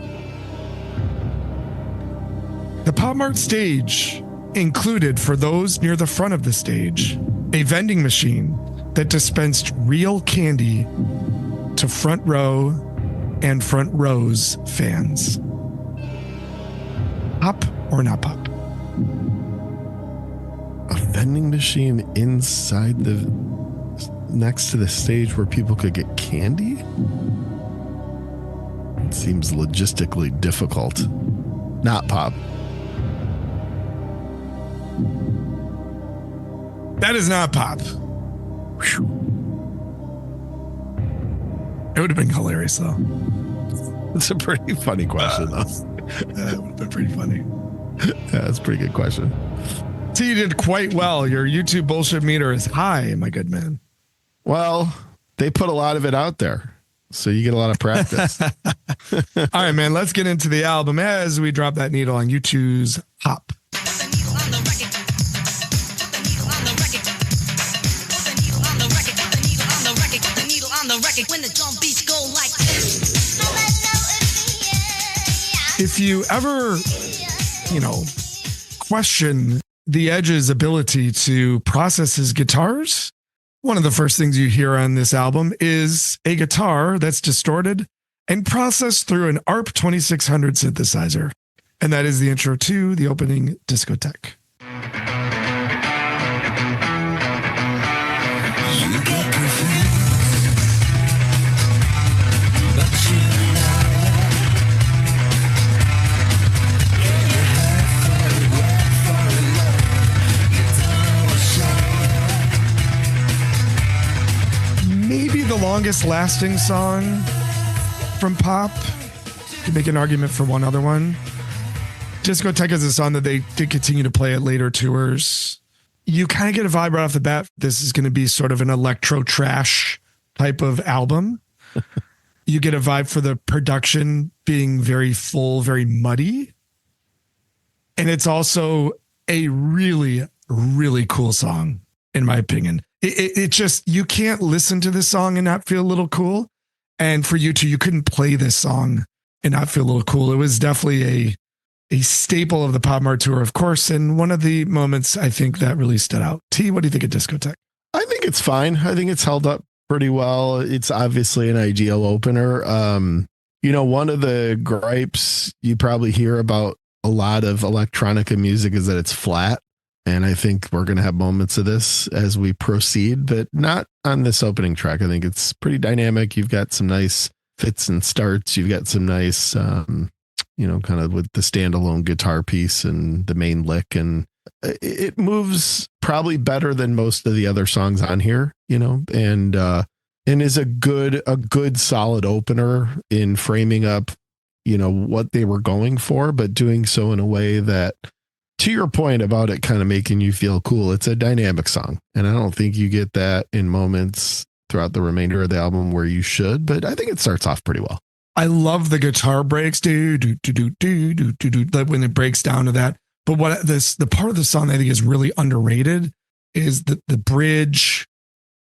The Pop Mart stage included, for those near the front of the stage, a vending machine that dispensed real candy to front row and front rows fans. Pop or not pop? A vending machine inside next to the stage where people could get candy? It seems logistically difficult. Not pop. That is not pop. Whew. It would have been hilarious, though. It's a pretty funny question, though. That would have been pretty funny. Yeah, that's a pretty good question. So you did quite well. Your YouTube bullshit meter is high, my good man. Well, they put a lot of it out there, so you get a lot of practice. All right, man, let's get into the album as we drop that needle on YouTube's Hop. If you ever, question the Edge's ability to process his guitars. One of the first things you hear on this album is a guitar that's distorted and processed through an ARP 2600 synthesizer. And that is the intro to the opening discotheque. Maybe the longest lasting song from pop. You can make an argument for one other one. Discotheque is a song that they did continue to play at later tours. You kind of get a vibe right off the bat. This is going to be sort of an electro trash type of album. You get a vibe for the production being very full, very muddy. And it's also a really, really cool song, in my opinion. It just, you can't listen to this song and not feel a little cool. And for you two, you couldn't play this song and not feel a little cool. It was definitely a staple of the Pop Mart tour, of course. And one of the moments I think that really stood out. T, what do you think of Discotheque? I think it's fine. I think it's held up pretty well. It's obviously an ideal opener. One of the gripes you probably hear about a lot of electronica music is that it's flat. And I think we're going to have moments of this as we proceed, but not on this opening track. I think it's pretty dynamic. You've got some nice fits and starts. You've got some nice, kind of with the standalone guitar piece and the main lick. And it moves probably better than most of the other songs on here, and is a good solid opener in framing up, what they were going for, but doing so in a way that, to your point about it kind of making you feel cool, it's a dynamic song. And I don't think you get that in moments throughout the remainder of the album where you should, but I think it starts off pretty well. I love the guitar breaks, when it breaks down to that. But the part of the song I think is really underrated is the bridge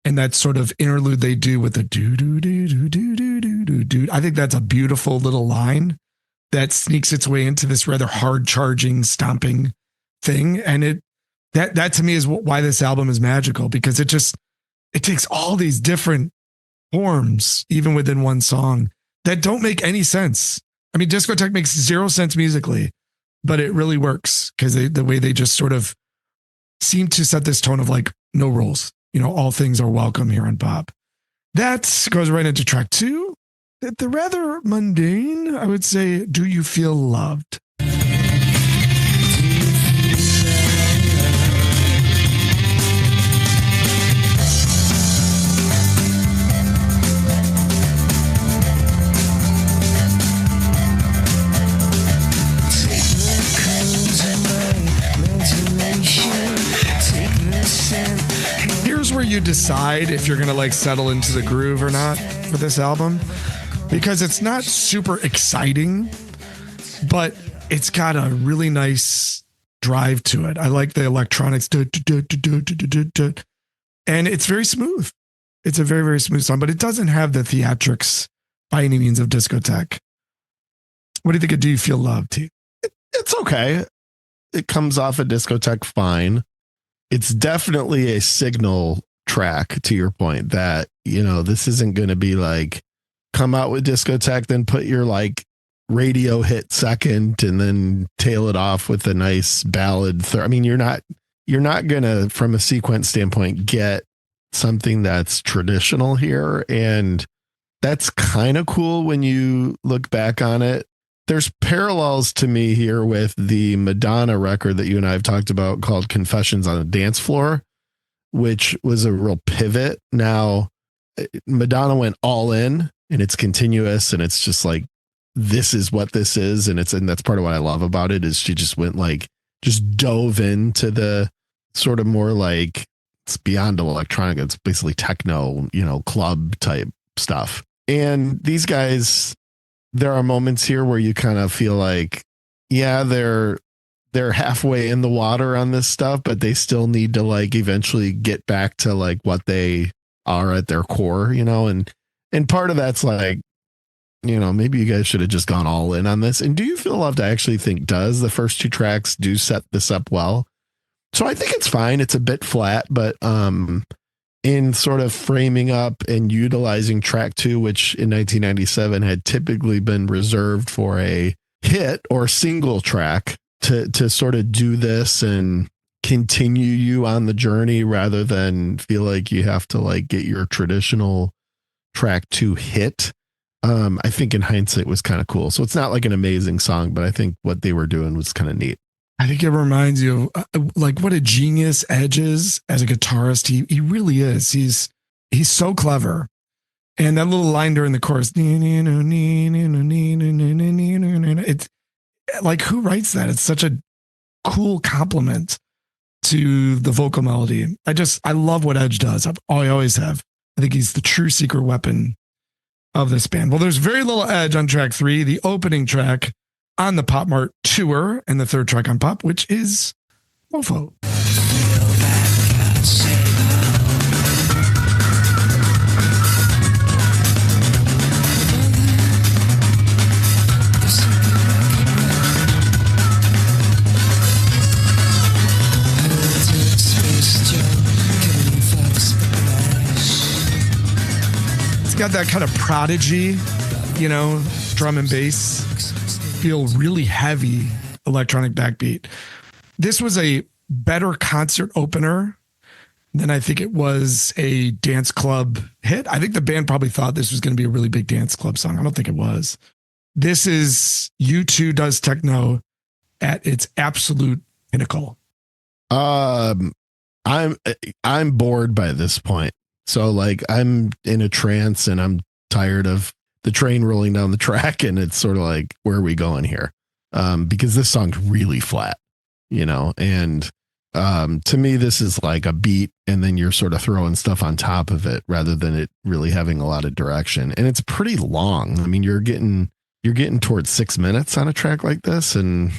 and that sort of interlude they do with the do do do do do do do do. I think that's a beautiful little line that sneaks its way into this rather hard charging, stomping thing. And that to me is why this album is magical, because it takes all these different forms, even within one song, that don't make any sense. I mean, Discotheque makes zero sense musically, but it really works because the way they just sort of seem to set this tone of like no rules, all things are welcome here on Pop. That goes right into track 2. The rather mundane, I would say, Do You Feel Loved? Here's where you decide if you're going to settle into the groove or not for this album, because it's not super exciting, but it's got a really nice drive to it. I like the electronics, and it's very smooth. It's a very, very smooth song, but it doesn't have the theatrics by any means of Discotheque. What do you think of Do You Feel Loved, T? It's okay. It comes off a Discotheque fine. It's definitely a signal track, to your point, that, this isn't going to be come out with Discotheque, then put your radio hit second and then tail it off with a nice ballad. I mean, you're not going to, from a sequence standpoint, get something that's traditional here. And that's kind of cool when you look back on it. There's parallels to me here with the Madonna record that you and I have talked about called Confessions on a Dance Floor, which was a real pivot. Now, Madonna went all in and it's continuous and it's just this is what this is. And that's part of what I love about it is she just went just dove into the sort of more it's beyond electronic. It's basically techno, club type stuff. And these guys, there are moments here where you kind of feel they're halfway in the water on this stuff, but they still need to eventually get back to what they are at their core, and part of that's maybe you guys should have just gone all in on this. And Do You Feel Loved, I actually think does. The first 2 tracks do set this up well. So I think it's fine. It's a bit flat, but in sort of framing up and utilizing track 2, which in 1997 had typically been reserved for a hit or single track, to sort of do this and continue you on the journey rather than feel like you have to like get your traditional track 2 hit. I think in hindsight was kind of cool. So it's not like an amazing song, but I think what they were doing was kind of neat. I think it reminds you of like what a genius Edge is as a guitarist. He really is. He's so clever. And that little line during the chorus, it's like, who writes that? It's such a cool compliment to the vocal melody. I love what Edge does. I always have. I think he's the true secret weapon of this band. Well, there's very little Edge on track 3, the opening track on the Pop Mart tour, and the third track on Pop, which is Mofo. It's got that kind of Prodigy, drum and bass, feel really heavy electronic backbeat. This was a better concert opener than I think it was a dance club hit. I think the band probably thought this was going to be a really big dance club song. I don't think it was. This is U2 does techno at its absolute pinnacle. I'm bored by this point. So like I'm in a trance and I'm tired of the train rolling down the track, and it's sort of like, where are we going here? Because this song's really flat, and to me, this is like a beat and then you're sort of throwing stuff on top of it rather than it really having a lot of direction. And it's pretty long. I mean, you're getting towards 6 minutes on a track like this, and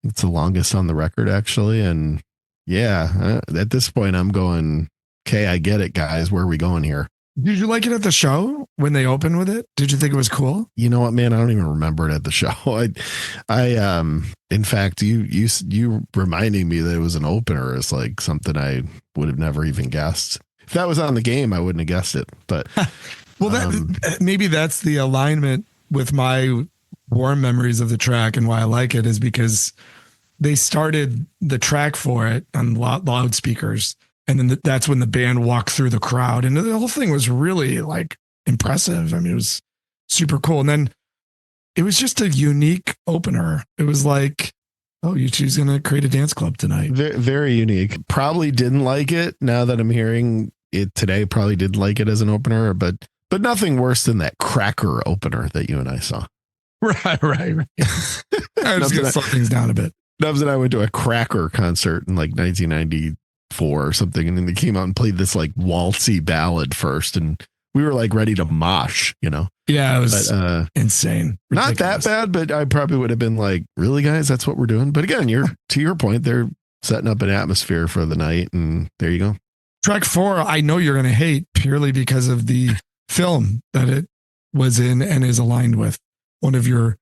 it's the longest on the record actually. And yeah, at this point I'm going, okay, I get it, guys. Where are we going here? Did you like it at the show when they opened with it? Did you think it was cool? You know what, man? I don't even remember it at the show. In fact, you reminding me that it was an opener is like something I would have never even guessed. If that was on the game, I wouldn't have guessed it. But well, maybe that's the alignment with my warm memories of the track, and why I like it is because they started the track for it on loudspeakers. And then that's when the band walked through the crowd. And the whole thing was really like impressive. I mean, it was super cool. And then it was just a unique opener. It was like, oh, U2's going to create a dance club tonight. Very, very unique. Probably didn't like it. Now that I'm hearing it today, probably did like it as an opener, but nothing worse than that Cracker opener that you and I saw. Right. I was going to slow things down a bit. Nubs and I went to a Cracker concert in like 1994 or something, and then they came out and played this like waltzy ballad first, and we were like ready to mosh, Yeah, it was insane. Ridiculous. Not that bad, but I probably would have been like, really, guys, that's what we're doing. But again, to your point, they're setting up an atmosphere for the night, and there you go. Track 4, I know you're going to hate purely because of the film that it was in and is aligned with. One of your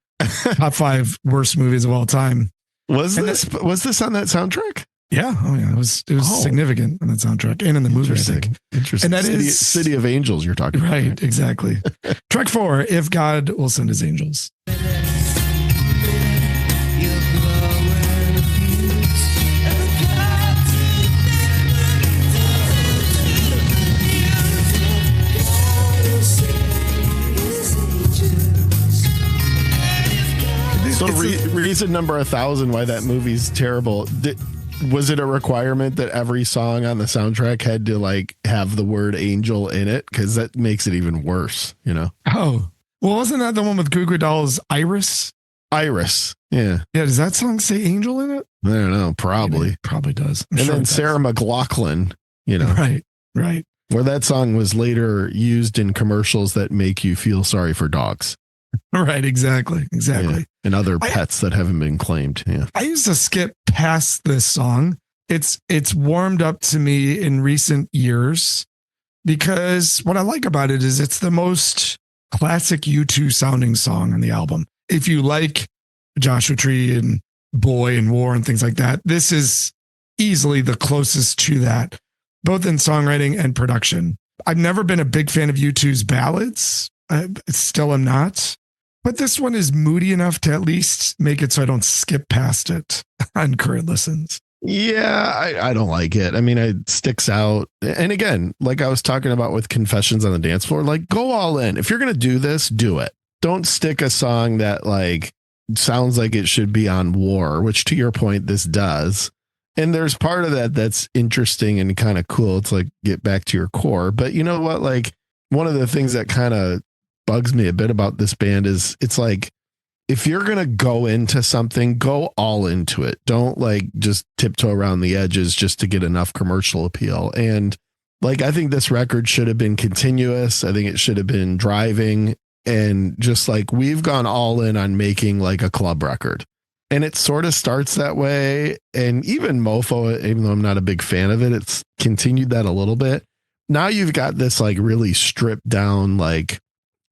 top 5 worst movies of all time. Was this on that soundtrack? Yeah. Oh yeah. It was significant on the soundtrack and in the movie, I think. Interesting. And that is City of Angels you're talking about. Right. Exactly. Track 4, If God Will Send His Angels. So reason number 1,000 why that movie's terrible. Was it a requirement that every song on the soundtrack had to like have the word angel in it? Because that makes it even worse, Oh, well, wasn't that the one with Goo Goo Dolls' Iris? Iris. Yeah. Yeah. Does that song say angel in it? I don't know. Probably. Probably does. And then Sarah McLachlan, Right. Where that song was later used in commercials that make you feel sorry for dogs. Right. Exactly. Yeah. And other pets that haven't been claimed. Yeah. I used to skip past this song. It's warmed up to me in recent years because what I like about it is it's the most classic U2 sounding song on the album. If you like Joshua Tree and Boy and War and things like that, this is easily the closest to that, both in songwriting and production. I've never been a big fan of U2's ballads. I still am not. But this one is moody enough to at least make it so I don't skip past it on current listens. Yeah, I don't like it. I mean, it sticks out. And again, like I was talking about with Confessions on the Dance Floor, like go all in. If you're going to do this, do it. Don't stick a song that like sounds like it should be on War, which to your point, this does. And there's part of that that's interesting and kind of cool. It's like get back to your core. But you know what? Like one of the things that kind of bugs me a bit about this band is it's like, if you're going to go into something, go all into it. Don't like just tiptoe around the edges just to get enough commercial appeal. And like, I think this record should have been continuous. I think it should have been driving, and just like we've gone all in on making like a club record, and it sort of starts that way. And even Mofo, even though I'm not a big fan of it, it's continued that a little bit. Now you've got this like really stripped down, like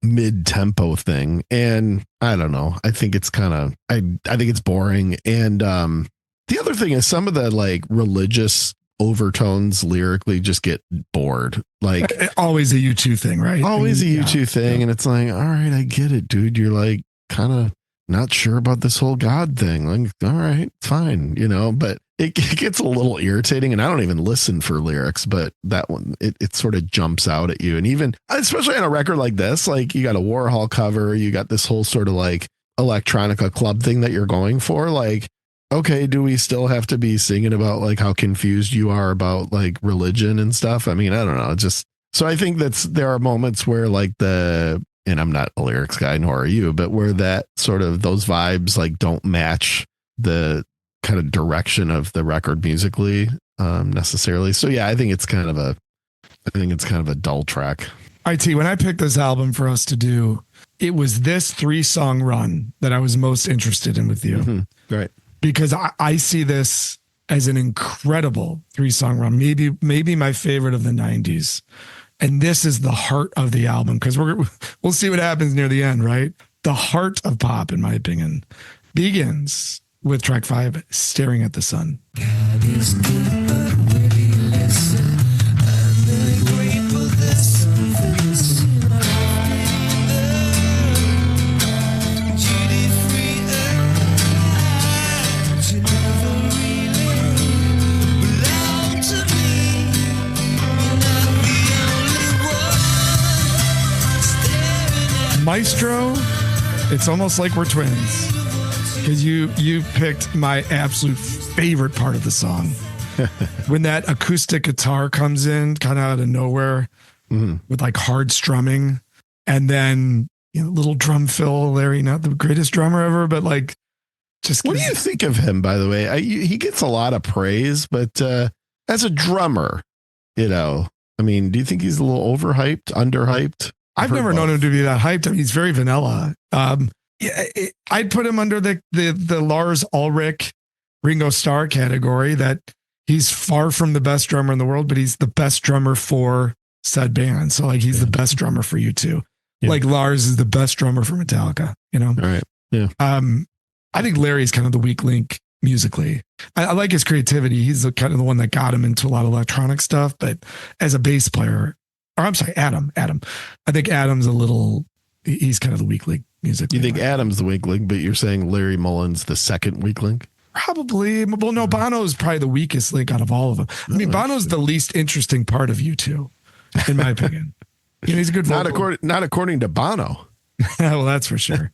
mid-tempo thing, and I don't know, I think it's kind of I think it's boring. And the other thing is some of the like religious overtones lyrically just get bored. Like always a U2 thing, right? Always a U2 thing. And it's like, all right, I get it, dude. You're like kind of not sure about this whole God thing. Like, all right, fine, you know, but it gets a little irritating, and I don't even listen for lyrics, but that one, it sort of jumps out at you. And even, especially on a record like this, like you got a Warhol cover, you got this whole sort of like electronica club thing that you're going for. Like, okay, do we still have to be singing about like how confused you are about like religion and stuff? I mean, I don't know. Just, so I think there are moments where like and I'm not a lyrics guy, nor are you, but where that sort of those vibes like don't match the kind of direction of the record musically necessarily. So yeah, I think it's kind of a dull track. IT, when I picked this album for us to do, it was this 3-song run that I was most interested in with you. Mm-hmm. Right. Because I see this as an incredible 3-song run, maybe my favorite of the 90s. And this is the heart of the album, because we'll see what happens near the end, right? The heart of pop, in my opinion, begins with track 5, Staring at the Sun. God is good, but will he listen? I'm really grateful there's something duty-free, but you never really belong to me. You're not the only one. Maestro, it's almost like we're twins. Because you picked my absolute favorite part of the song. When that acoustic guitar comes in kind of out of nowhere with like hard strumming, and then, you know, little drum fill. Larry, not the greatest drummer ever, but like just. What do you think of him, by the way? He gets a lot of praise, but as a drummer, you know, I mean, do you think he's a little overhyped, underhyped? I've never known him to be that hyped. I mean, he's very vanilla. Yeah, I'd put him under the Lars Ulrich, Ringo Starr category, that he's far from the best drummer in the world, but he's the best drummer for said band. So like he's the best drummer for U2. Yeah. Like Lars is the best drummer for Metallica, you know? All right. Yeah. I think Larry's kind of the weak link musically. I like his creativity. He's kind of the one that got him into a lot of electronic stuff, but as a bass player, or I'm sorry, Adam. I think Adam's he's kind of the weak link music. You think Adam's the weak link, but you're saying Larry Mullen's the second weak link? Probably. Well, no, Bono's probably the weakest link out of all of them. I mean, Bono's the least interesting part of U2, in my opinion. You know, he's a good vocal. Not according to Bono. Well, that's for sure.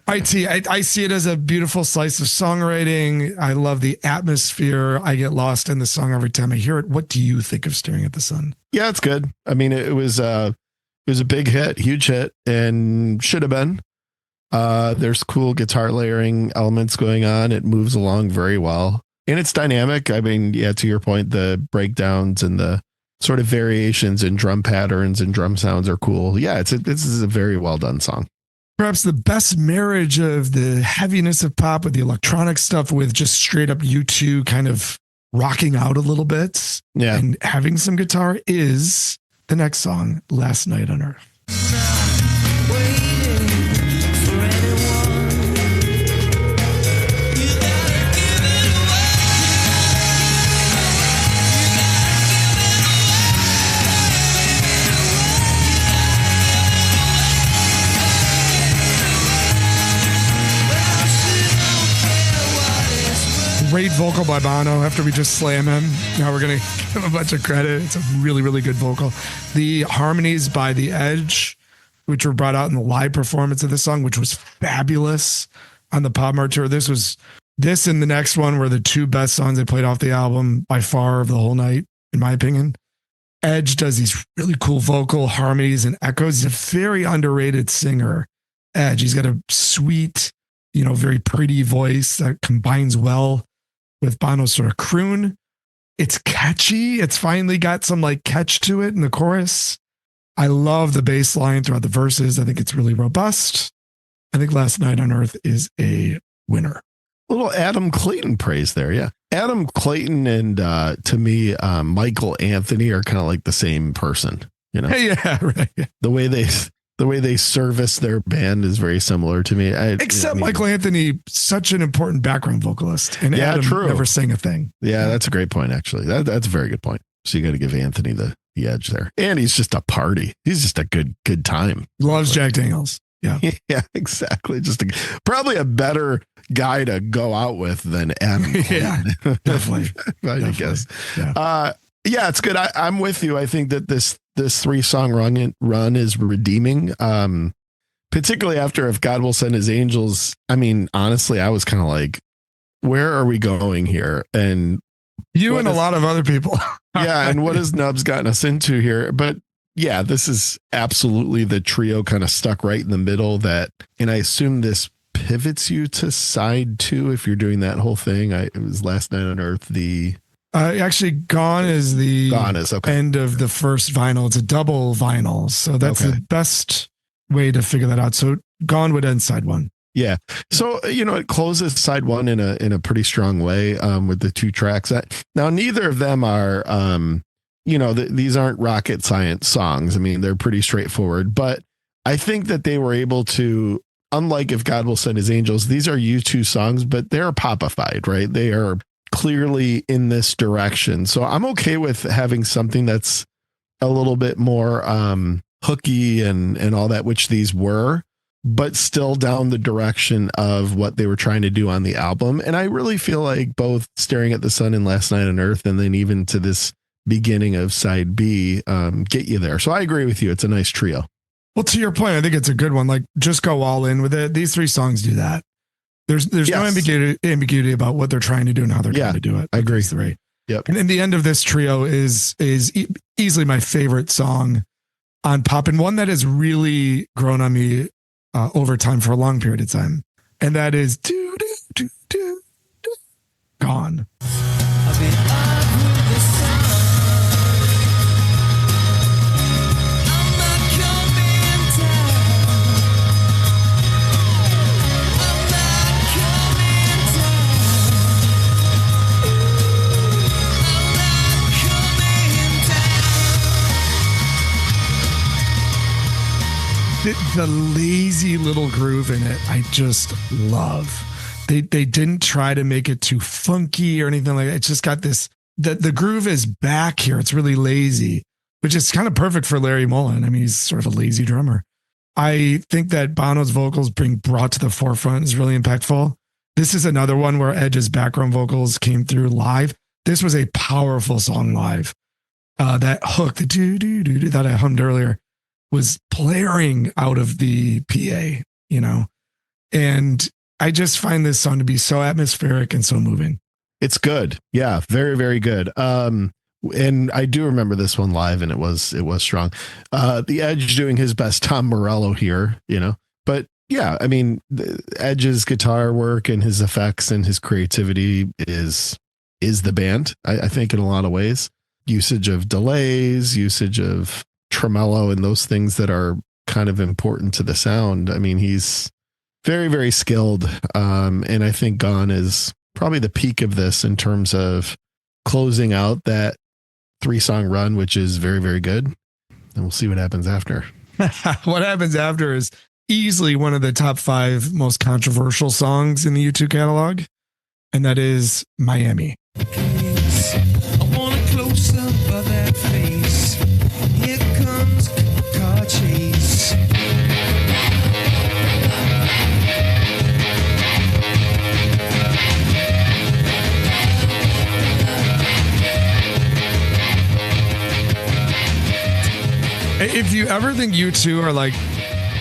I see it as a beautiful slice of songwriting. I love the atmosphere. I get lost in the song every time I hear it. What do you think of Staring at the Sun? Yeah, it's good. I mean, it was a big hit, huge hit, and should have been. There's cool guitar layering elements going on. It moves along very well, and it's dynamic. I mean, yeah, to your point, the breakdowns and the sort of variations in drum patterns and drum sounds are cool. Yeah, this is a very well done song. Perhaps the best marriage of the heaviness of pop with the electronic stuff with just straight up U2 kind of rocking out a little bit, and having some guitar is the next song, Last Night on Earth. Great vocal by Bono after we just slam him. Now we're going to give him a bunch of credit. It's a really, really good vocal. The harmonies by The Edge, which were brought out in the live performance of the song, which was fabulous on the Pop Mart tour. This and the next one were the two best songs they played off the album by far of the whole night, in my opinion. Edge does these really cool vocal harmonies and echoes. He's a very underrated singer, Edge. He's got a sweet, very pretty voice that combines well with Bono's sort of croon. It's catchy. It's finally got some like catch to it in the chorus. I love the bass line throughout the verses. I think it's really robust. I think Last Night on Earth is a winner. A little Adam Clayton praise there. Yeah. Adam Clayton and to me, Michael Anthony are kind of like the same person, Yeah, right. The way they service their band is very similar to me. Michael Anthony, such an important background vocalist, and Adam never sang a thing. Yeah, that's a great point. Actually, that's a very good point. So you got to give Anthony the edge there, and he's just a party. He's just a good time. Loves Jack Daniels. Yeah, yeah, exactly. Just probably a better guy to go out with than Adam. Yeah, definitely. I guess. Yeah, it's good. I'm with you. I think that this 3-song run is redeeming. Particularly after If God Will Send His Angels. I mean, honestly, I was kind of like, where are we going here? And a lot of other people. Yeah, and what has Nubs gotten us into here? But yeah, this is absolutely the trio kind of stuck right in the middle and I assume this pivots you to side 2 if you're doing that whole thing. It was Last Night on Earth. Actually, Gone is the okay. End of the first vinyl. It's a double vinyl. So that's the best way to figure that out. So Gone would end side 1. Yeah. So, it closes side 1 in a pretty strong way with the 2 tracks. Now, neither of them are, these aren't rocket science songs. I mean, they're pretty straightforward, but I think that they were able to, unlike If God Will Send His Angels, these are U2 songs, but they're popified, right? They are clearly in this direction. So I'm okay with having something that's a little bit more hooky and all that, which these were, but still down the direction of what they were trying to do on the album. And I really feel like both Staring at the Sun and Last Night on Earth, and then even to this beginning of side B, get you there. So I agree with you. It's a nice trio. Well, to your point, I think it's a good one. Like, just go all in with it. These 3 songs do that. There's no ambiguity about what they're trying to do and how they're trying to do it. I agree. 3. Yep. And in the end of this trio is easily my favorite song on pop, and one that has really grown on me over time for a long period of time. And that is do, do, do, do, do, Gone. The lazy little groove in it, I just love. They didn't try to make it too funky or anything like that. It's just got this, the groove is back here. It's really lazy, which is kind of perfect for Larry Mullen. I mean, he's sort of a lazy drummer. I think that Bono's vocals being brought to the forefront is really impactful. This is another one where Edge's background vocals came through live. This was a powerful song live. That hook, the do-do-do-do that I hummed earlier, was blaring out of the PA, and I just find this song to be so atmospheric and so moving. It's good. Yeah. Very, very good. And I do remember this one live, and it was strong. The Edge doing his best Tom Morello here, but yeah, I mean, Edge's guitar work and his effects and his creativity is the band. I think in a lot of ways, usage of delays, usage of tremolo and those things that are kind of important to the sound. I mean, he's very, very skilled. And I think Gone is probably the peak of this in terms of closing out that 3-song run, which is very, very good. And we'll see what happens after. What happens after is easily one of the top 5 most controversial songs in the U2 catalog. And that is Miami. I want a close up of that face. Here comes car chase. If you ever think U2 are like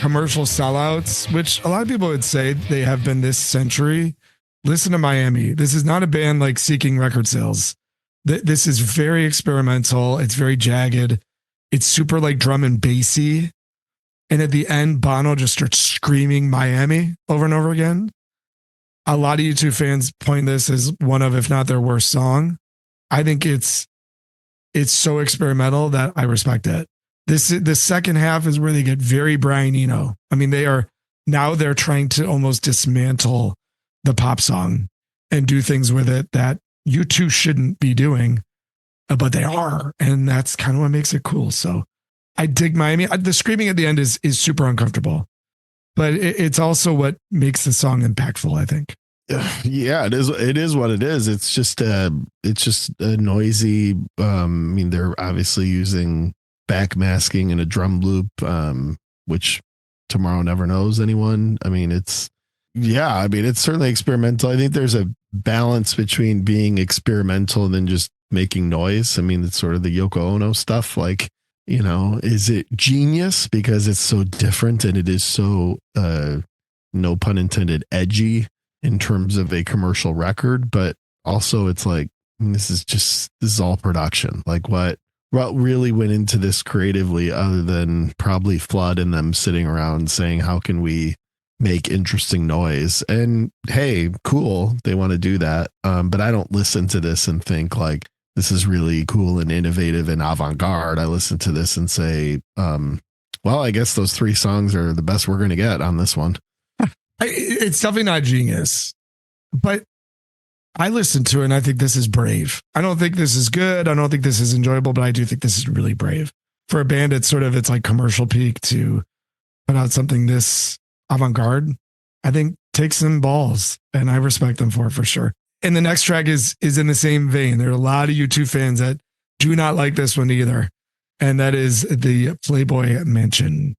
commercial sellouts, which a lot of people would say they have been this century, listen to Miami. This is not a band like seeking record sales. This is very experimental. It's very jagged. It's super like drum and bassy. And at the end, Bono just starts screaming Miami over and over again. A lot of U2 fans point this as one of, if not their worst song. I think it's so experimental that I respect it. The second half is where they get very Brian Eno. I mean, they're trying to almost dismantle the pop song and do things with it that U2 shouldn't be doing, but they are. And that's kind of what makes it cool. So I dig Miami. The screaming at the end is super uncomfortable, but it's also what makes the song impactful, I think. Yeah, it is. It is what it is. It's just a noisy. I mean, they're obviously using backmasking and a drum loop, which Tomorrow Never Knows anyone. I mean, it's certainly experimental. I think there's a balance between being experimental and then just making noise. I mean, it's sort of the Yoko Ono stuff. Like, you know, is it genius because it's so different and it is so, no pun intended, edgy in terms of a commercial record, but also it's like, this is all production. Like what really went into this creatively other than probably Flood and them sitting around saying, how can we make interesting noise? And hey, cool, they want to do that. But I don't listen to this and think like, this is really cool and innovative and avant-garde. I listen to this and say, well, I guess those 3 songs are the best we're going to get on this one. It's definitely not genius, but I listen to it and I think this is brave. I don't think this is good. I don't think this is enjoyable, but I do think this is really brave for a band. It's like commercial peak to put out something this avant-garde. I think takes some balls and I respect them for sure. And the next track is in the same vein. There are a lot of U2 fans that do not like this one either. And that is the Playboy Mansion.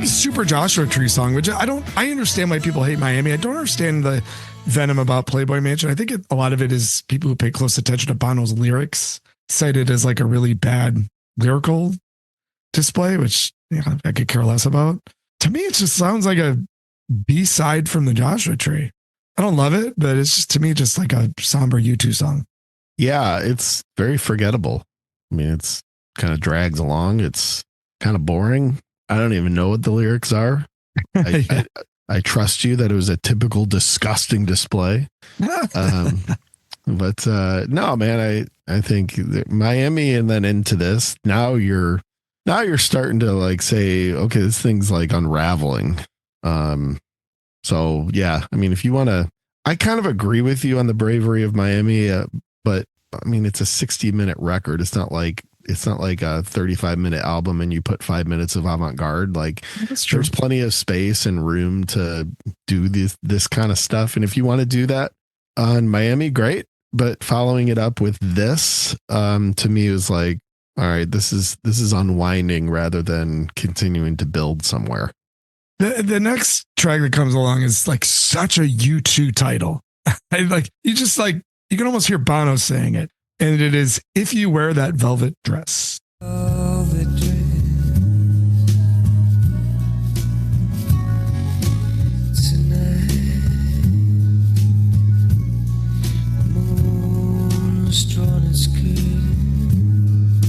Super Joshua Tree song, which I understand why people hate Miami. I don't understand the venom about Playboy Mansion. I think a lot of it is people who pay close attention to Bono's lyrics cited as like a really bad lyrical display, which I could care less about. To me, it just sounds like a B-side from the Joshua Tree. I don't love it, but it's just, to me, just like a somber U2 song. Yeah, it's very forgettable. I mean, it's kind of drags along. It's kind of boring. I don't even know what the lyrics are. I trust you that it was a typical disgusting display. But no, man, I think Miami and then into this, now you're starting to like say, okay, this thing's like unraveling. So yeah, I mean, if you want to, I kind of agree with you on the bravery of Miami, but I mean, it's a 60-minute record. It's not like a 35-minute album and you put 5 minutes of avant-garde. Like there's plenty of space and room to do this kind of stuff. And if you want to do that on Miami, great. But following it up with this, to me is like, all right, this is unwinding rather than continuing to build somewhere. The next track that comes along is like such a U2 title. You can almost hear Bono saying it. And it is If You Wear That Velvet Dress. Velvet dress tonight. Moon drawn its curtains.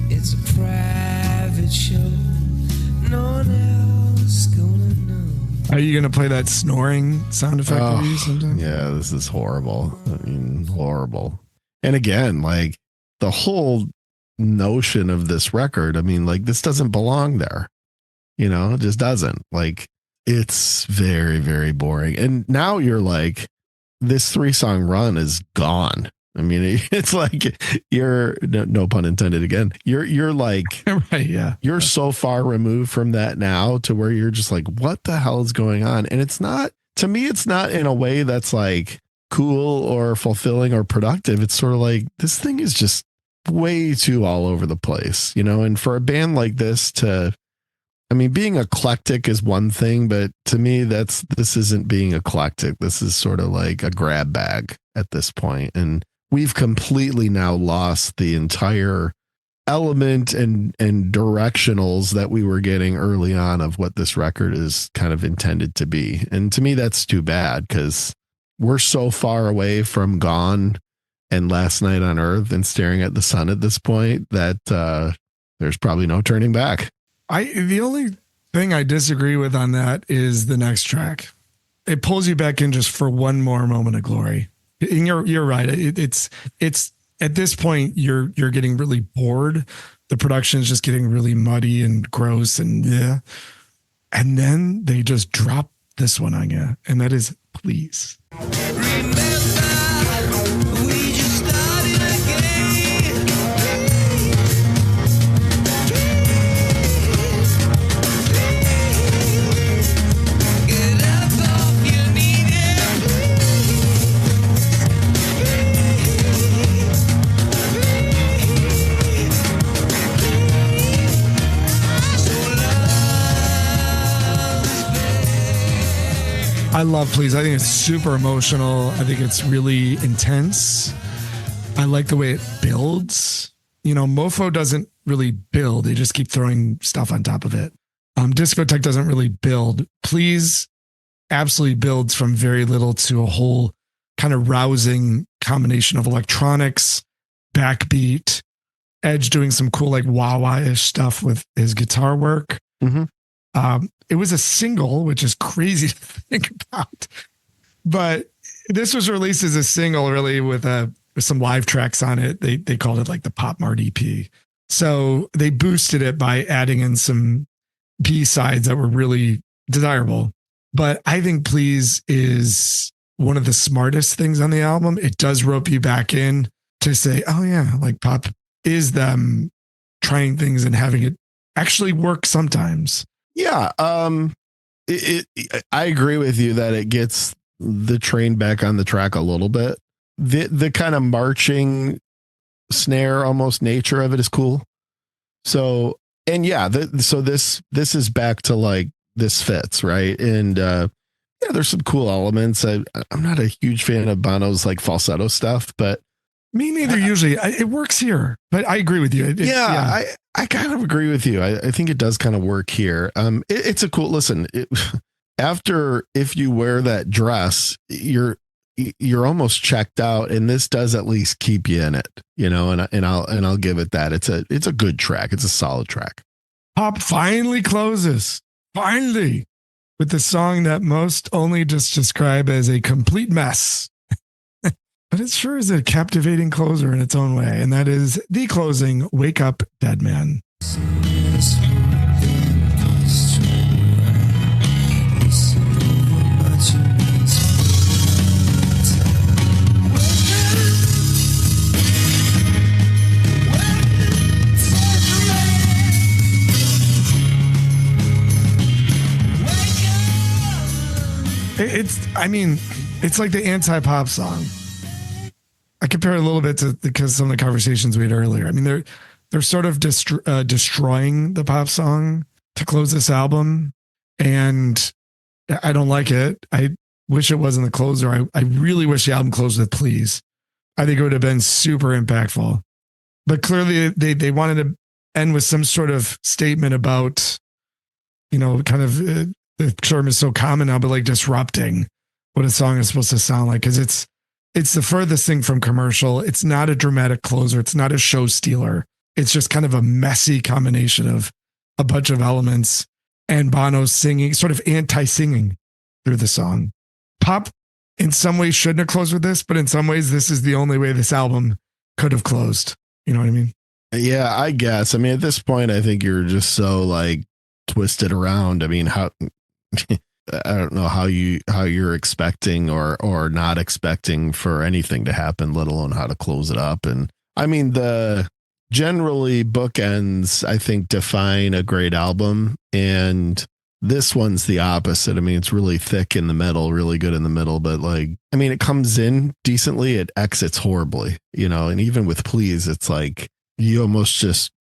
It's a private show. No one else gonna know. Are you going to play that snoring sound effect we use sometimes? Yeah, this is horrible. I mean, horrible. And again, like the whole notion of this record, I mean, like this doesn't belong there. You know, it just doesn't. Like it's very, very boring. And now you're like, this 3-song run is gone. I mean, it's like you're no pun intended again. You're like, right. Yeah. You're so far removed from that now to where you're just like, what the hell is going on? And it's not, to me, it's not in a way that's like, cool or fulfilling or productive. It's sort of like this thing is just way too all over the place, you know, and for a band like this being eclectic is one thing, but to me, this isn't being eclectic. This is sort of like a grab bag at this point. And we've completely now lost the entire element and directionals that we were getting early on of what this record is kind of intended to be. And to me, that's too bad because we're so far away from Gone and Last Night on Earth and Staring at the Sun at this point that there's probably no turning back. The only thing I disagree with on that is the next track. It pulls you back in just for one more moment of glory. And you're right. It's at this point you're getting really bored. The production is just getting really muddy and gross and yeah. And then they just drop this one on you, and that is Please. I love Please. I think it's super emotional. I think it's really intense. I like the way it builds. You know, Mofo doesn't really build. They just keep throwing stuff on top of it. Discotheque doesn't really build. Please absolutely builds from very little to a whole kind of rousing combination of electronics, backbeat, Edge doing some cool like wah-wah-ish stuff with his guitar work. Mm-hmm. It was a single, which is crazy to think about. But this was released as a single, really, with some live tracks on it. They called it like the Pop Mart EP. So they boosted it by adding in some B-sides that were really desirable. But I think Please is one of the smartest things on the album. It does rope you back in to say, oh yeah, like pop is them trying things and having it actually work sometimes. Yeah, I agree with you that it gets the train back on the track a little bit. The kind of marching snare almost nature of it is cool. So, and yeah, so this is back to like this fits, right? And yeah, there's some cool elements. I'm not a huge fan of Bono's like falsetto stuff, but me neither. Usually it works here, but I agree with you. I kind of agree with you. I think it does kind of work here. It's a cool listen. After if you wear that dress, you're almost checked out, and this does at least keep you in it, you know. And I'll give it that. It's a good track. It's a solid track. Pop finally closes with the song that most only just describe as a complete mess. But it sure is a captivating closer in its own way. And that is the closing, Wake Up, Dead Man. It's like the anti-pop song. I compare it a little bit to because some of the conversations we had earlier. I mean, they're sort of destroying the pop song to close this album, and I don't like it. I wish it wasn't the closer. I really wish the album closed with Please. I think it would have been super impactful. But clearly, they wanted to end with some sort of statement about, you know, kind of the term is so common now, but like disrupting what a song is supposed to sound like, because it's the furthest thing from commercial. It's not a dramatic closer. It's not a show stealer. It's just kind of a messy combination of a bunch of elements and Bono singing, sort of anti-singing through the song. Pop in some ways shouldn't have closed with this, but in some ways this is the only way this album could have closed. You know what I mean? Yeah, I guess. I mean, at this point, I think you're just so like twisted around. I mean, how I don't know how you're expecting or not expecting for anything to happen, let alone how to close it up. And I mean, the generally bookends, I think, define a great album. And This one's the opposite. I mean, it's really thick in the middle, really good in the middle, but like, I mean, it comes in decently, it exits horribly, you know, and even with Please, it's like you almost just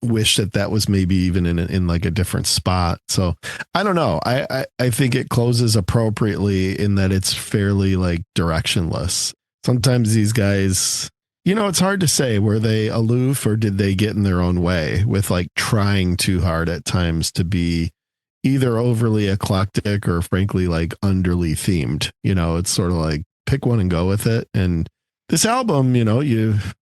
wish that was maybe even in like a different spot. So I don't know. I think it closes appropriately in that it's fairly like directionless. Sometimes these guys, you know, it's hard to say, were they aloof or did they get in their own way with like trying too hard at times to be either overly eclectic or frankly like underly themed. You know, it's sort of like pick one and go with it. And this album, you know,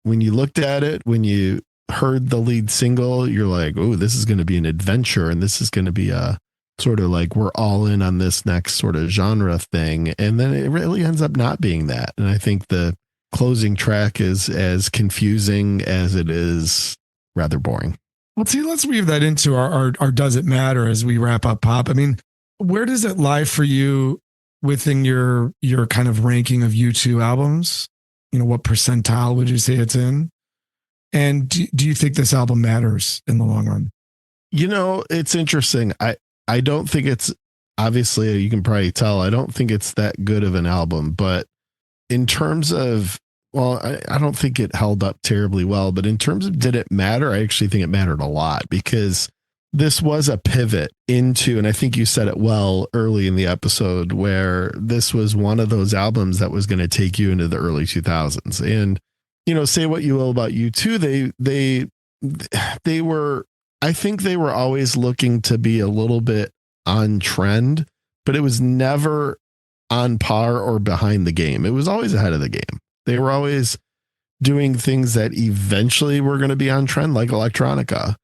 when you looked at it, when you heard the lead single, you're like, oh, this is going to be an adventure, and this is going to be a sort of like we're all in on this next sort of genre thing. And then it really ends up not being that. And I think the closing track is as confusing as it is rather boring. Well, see, let's weave that into our Does It Matter as we wrap up Pop. I mean, where does it lie for you within your kind of ranking of U2 albums? You know, what percentile would you say it's in? And do you think this album matters in the long run? You know, it's interesting. I don't think it's, obviously, you can probably tell, I don't think it's that good of an album. But in terms of, well, I don't think it held up terribly well. But in terms of did it matter, I actually think it mattered a lot, because this was a pivot into, and I think you said it well early in the episode, where this was one of those albums that was going to take you into the early 2000s. And you know, say what you will about U2, they were, I think they were always looking to be a little bit on trend, but it was never on par or behind the game. It was always ahead of the game. They were always doing things that eventually were going to be on trend, like electronica,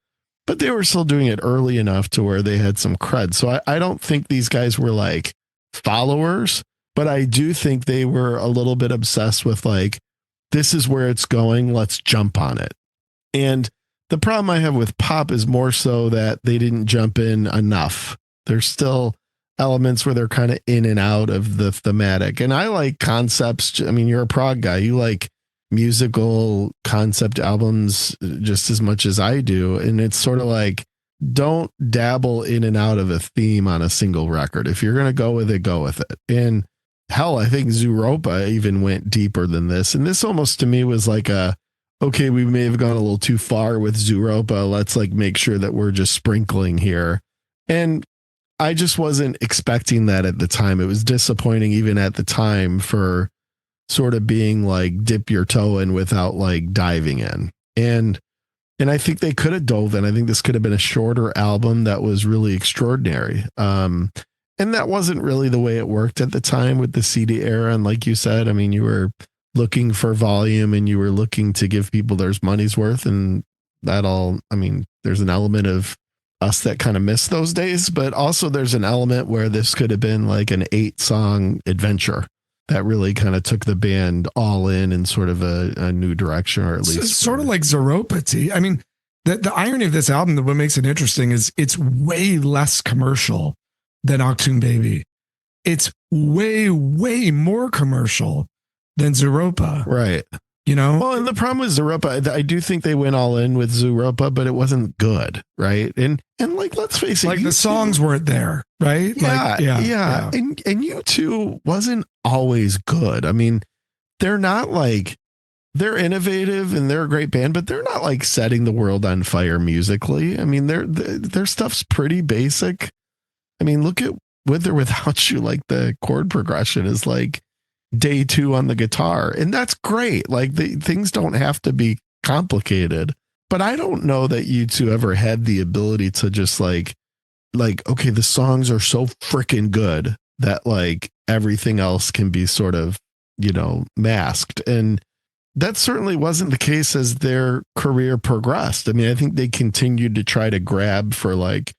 but they were still doing it early enough to where they had some cred. So I don't think these guys were like followers, but I do think they were a little bit obsessed with like, this is where it's going, let's jump on it. And the problem I have with Pop is more so that they didn't jump in enough. There's still elements where they're kind of in and out of the thematic. And I like concepts. I mean, you're a prog guy. You like musical concept albums just as much as I do. And it's sort of like, don't dabble in and out of a theme on a single record. If you're going to go with it, go with it. And hell, I think Zooropa even went deeper than this. And this almost to me was like okay, we may have gone a little too far with Zooropa. Let's like make sure that we're just sprinkling here. And I just wasn't expecting that at the time. It was disappointing even at the time for sort of being like dip your toe in without like diving in. And I think they could have dove in. I think this could have been a shorter album that was really extraordinary. And that wasn't really the way it worked at the time with the CD era. And like you said, I mean, you were looking for volume and you were looking to give people their money's worth. And that all, I mean, there's an element of us that kind of miss those days, but also there's an element where this could have been like an 8-song adventure that really kind of took the band all in sort of a new direction, or at least it's sort of like Zoropathy. I mean, the irony of this album, what makes it interesting is it's way less commercial than Achtung Baby. It's way, way more commercial than Zooropa. Right. You know? Well, and the problem with Zooropa, I do think they went all in with Zooropa, but it wasn't good. Right. And like, let's face it. Like the songs weren't there. Right. Yeah. Like, yeah. And U2 wasn't always good. I mean, they're not like, they're innovative and they're a great band, but they're not like setting the world on fire musically. I mean, their stuff's pretty basic. I mean, look at With or Without You, like the chord progression is like day 2 on the guitar. And that's great. Like things don't have to be complicated, but I don't know that U2 ever had the ability to just like, okay, the songs are so freaking good that like everything else can be sort of, you know, masked. And that certainly wasn't the case as their career progressed. I mean, I think they continued to try to grab for like,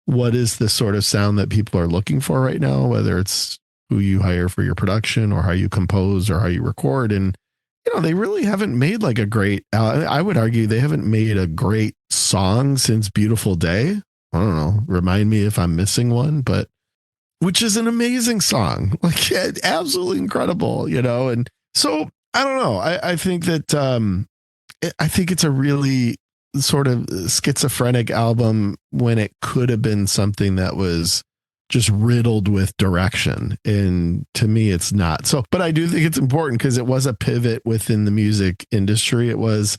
what is the sort of sound that people are looking for right now, whether it's who you hire for your production or how you compose or how you record. And, you know, they really haven't made like a great, I would argue they haven't made a great song since Beautiful Day. I don't know. Remind me if I'm missing one, but which is an amazing song, like absolutely incredible, you know? And so I don't know. I think that, I think it's a really sort of schizophrenic album when it could have been something that was just riddled with direction. And to me, it's not. So, but I do think it's important because it was a pivot within the music industry. It was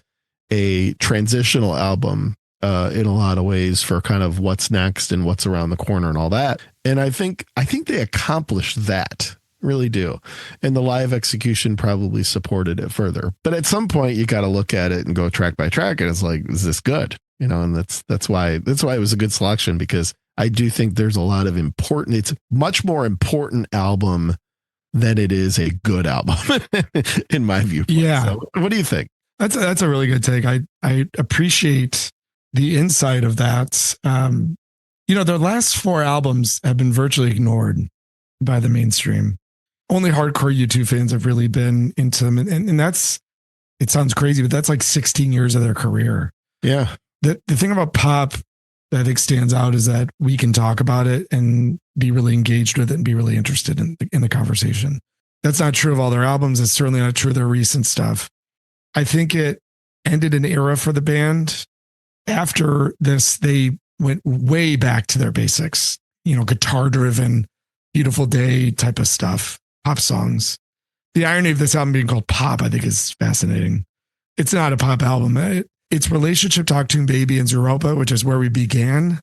a transitional album in a lot of ways for kind of what's next and what's around the corner and all that. And I think they accomplished that. Really do. And the live execution probably supported it further. But at some point you got to look at it and go track by track. And it's like, is this good? You know, and that's why it was a good selection, because I do think there's a lot of it's much more important album than it is a good album in my viewpoint. Yeah. So what do you think? That's a really good take. I appreciate the insight of that. Their last 4 albums have been virtually ignored by the mainstream. Only hardcore U2 fans have really been into them. And that's, it sounds crazy, but that's like 16 years of their career. Yeah. The thing about pop that I think stands out is that we can talk about it and be really engaged with it and be really interested in the conversation. That's not true of all their albums. It's certainly not true of their recent stuff. I think it ended an era for the band. After this, they went way back to their basics, guitar driven, Beautiful Day type of stuff, pop songs. The irony of this album being called pop, I think, is fascinating. It's not a pop album. Its relationship to Achtung Baby and Zeropa, which is where we began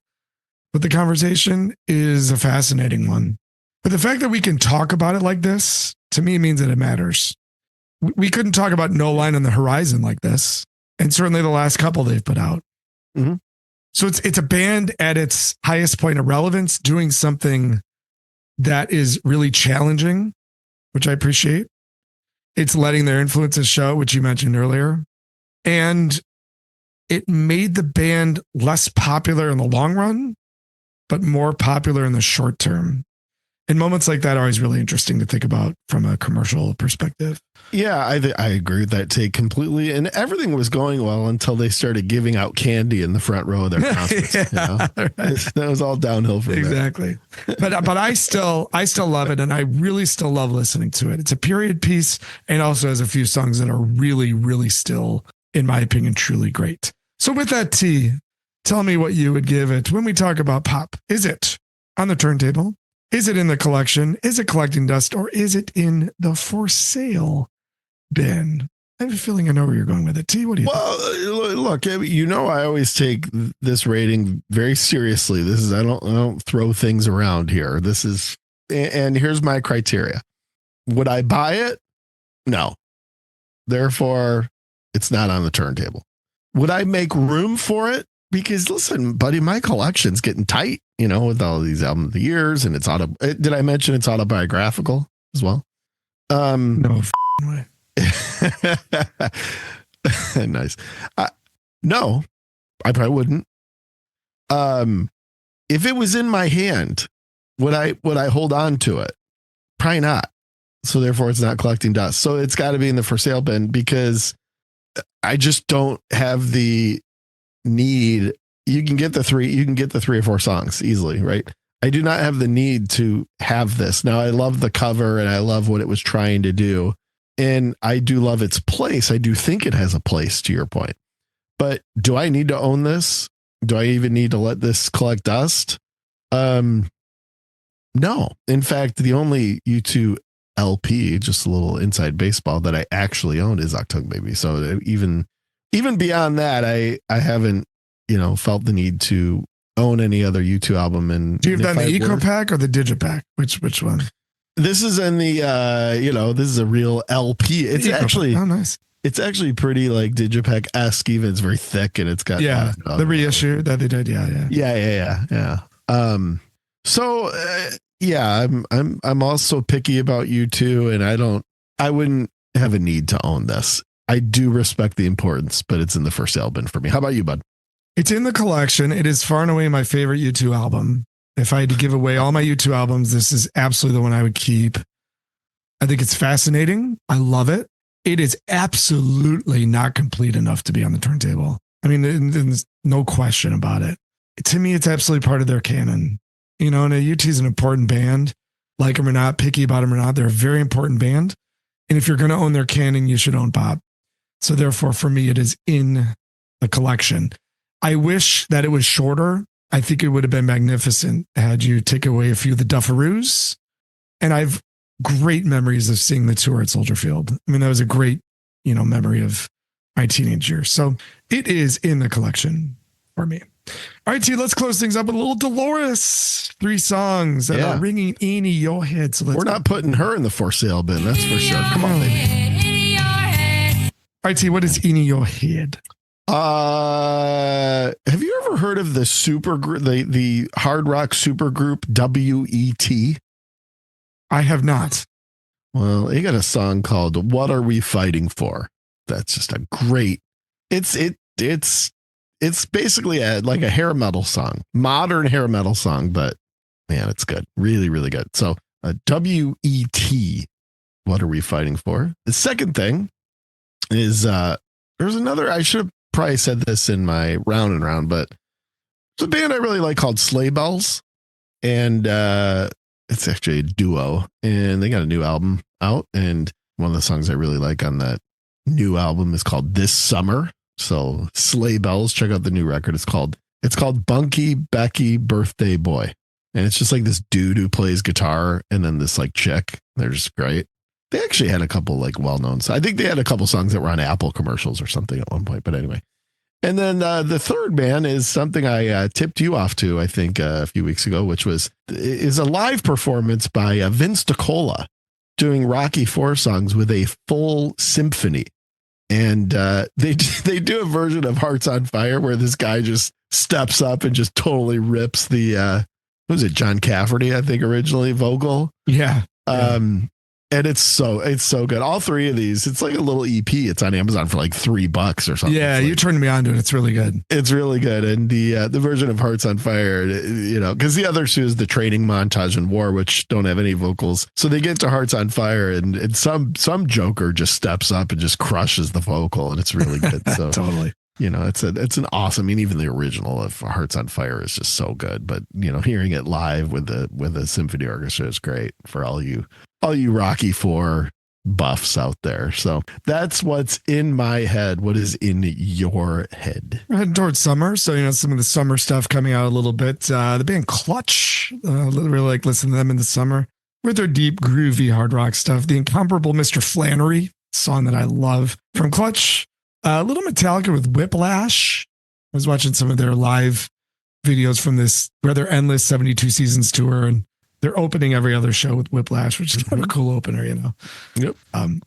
with the conversation, is a fascinating one. But the fact that we can talk about it like this, to me, means that it matters. We couldn't talk about No Line on the Horizon like this, and certainly the last couple they've put out. Mm-hmm. So it's a band at its highest point of relevance doing something that is really challenging, which I appreciate. It's letting their influences show, which you mentioned earlier. And it made the band less popular in the long run, but more popular in the short term. And moments like that are always really interesting to think about from a commercial perspective. Yeah, I agree with that take completely. And everything was going well until they started giving out candy in the front row of their concerts. Right. That was all downhill from there. Exactly. But I still love it, and I really still love listening to it. It's a period piece, and also has a few songs that are really, really still, in my opinion, truly great. So with that, T, tell me what you would give it when we talk about pop. Is it on the turntable? Is it in the collection? Is it collecting dust? Or is it in the for sale bin? I have a feeling I know where you're going with it. T, what do you think? Look, I always take this rating very seriously. I don't throw things around here. And here's my criteria. Would I buy it? No. Therefore, it's not on the turntable. Would I make room for it? Because listen, buddy, my collection's getting tight, with all these album of the years, and did I mention it's autobiographical as well? No way. Nice. No, I probably wouldn't. If it was in my hand, would I hold on to it? Probably not. So therefore it's not collecting dust. So it's got to be in the for sale bin, because I just don't have the need. You can get the 3 or 4 songs easily, right? I do not have the need to have this. Now, I love the cover and I love what it was trying to do. And I do love its place. I do think it has a place, to your point. But do I need to own this? Do I even need to let this collect dust? No. In fact, the only U2 LP, just a little inside baseball, that I actually own is Achtung Baby. So even beyond that, I haven't, felt the need to own any other U2 album. And do you have that in the Eco Pack or the Digipack? Which one? This is in the, this is a real LP. It's actually, oh, nice. It's actually pretty like Digipack-esque. Even it's very thick, and it's got the reissue that they did. Yeah. So I'm also picky about U2, and I wouldn't have a need to own this. I do respect the importance, but it's in the for sale bin for me. How about you, bud? It's in the collection. It is far and away my favorite U2 album. If I had to give away all my U2 albums, this is absolutely the one I would keep. I think it's fascinating. I love it. It is absolutely not complete enough to be on the turntable. I mean, there's no question about it. To me, it's absolutely part of their canon. And U2 is an important band. Like them or not, picky about them or not, they're a very important band. And if you're going to own their canon, you should own pop. So therefore, for me, it is in the collection. I wish that it was shorter. I think it would have been magnificent had you take away a few of the Duffaroos. And I've great memories of seeing the tour at Soldier Field. I mean, that was a great, memory of my teenage years. So it is in the collection for me. All right, T, let's close things up with a little Dolores. 3 songs that are ringing in your head. So we're not putting her in the for sale bin, that's for sure. Come on, baby. All right, T, what is in your head? Have you ever heard of the super group, the hard rock super group WET? I have not. Well, they got a song called "What Are We Fighting For?" That's just a great. It's basically like a hair metal song, modern hair metal song, but man, it's good, really, really good. So WET, "What Are We Fighting For?" The second thing is there's another. I should have probably said this in my round and round, but it's a band I really like called Sleigh Bells, and it's actually a duo, and they got a new album out, and one of the songs I really like on that new album is called "This Summer." So Sleigh Bells, check out the new record. It's called Bunky Becky Birthday Boy, and it's just like this dude who plays guitar, and then this like chick. They're just great. They actually had a couple like well-known. I think they had a couple songs that were on Apple commercials or something at one point. But anyway, and then the third band is something I tipped you off to, I think, a few weeks ago, which is a live performance by Vince DiCola doing Rocky IV songs with a full symphony. And they do a version of Hearts on Fire where this guy just steps up and just totally rips the was it John Cafferty, I think, originally vocal. Yeah. And it's so good. All 3 of these, it's like a little EP. It's on Amazon for like $3 or something. Yeah, you turned me on to it. It's really good. It's really good. And the version of Hearts on Fire, because the other 2 is the training montage and War, which don't have any vocals. So they get to Hearts on Fire, and some joker just steps up and just crushes the vocal, and it's really good. So totally. It's an awesome. I mean, even the original of Hearts on Fire is just so good. But hearing it live with a symphony orchestra is great for all you Rocky IV buffs out there. So that's what's in my head. What is in your head? We're heading towards summer, so some of the summer stuff coming out a little bit. The band Clutch, really like listening to them in the summer with their deep, groovy hard rock stuff. The incomparable Mr. Flannery, song that I love from Clutch. A little Metallica with Whiplash. I was watching some of their live videos from this rather endless 72 seasons tour, and they're opening every other show with Whiplash, which is kind of a cool opener, Yep.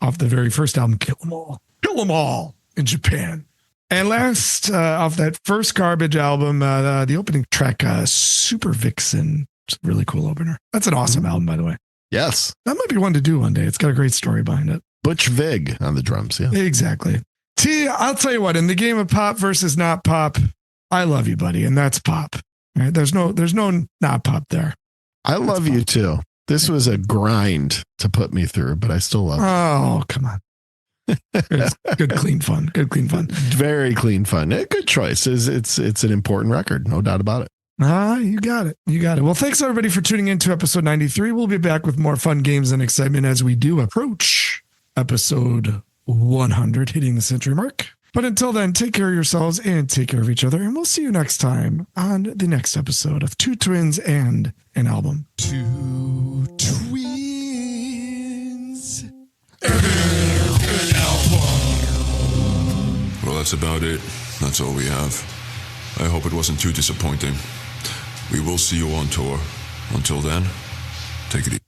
Off the very first album, Kill 'Em All in Japan. And last, off that first Garbage album, the opening track, Super Vixen. It's a really cool opener. That's an awesome album, by the way. Yes. That might be one to do one day. It's got a great story behind it. Butch Vig on the drums. Yeah, exactly. T, I'll tell you what, in the game of pop versus not pop, I love you, buddy. And that's pop. Right? There's no not pop there. I love you too. This was a grind to put me through, but I still love it. Oh, come on. Good, clean fun. Good, clean fun. Very clean fun. Good choice. It's an important record. No doubt about it. You got it. You got it. Well, thanks everybody for tuning in to episode 93. We'll be back with more fun games and excitement as we do approach episode 100, hitting the century mark. But until then, take care of yourselves and take care of each other. And we'll see you next time on the next episode of Two Twins and an Album. Two twins and an album. Well, that's about it. That's all we have. I hope it wasn't too disappointing. We will see you on tour. Until then, take it easy.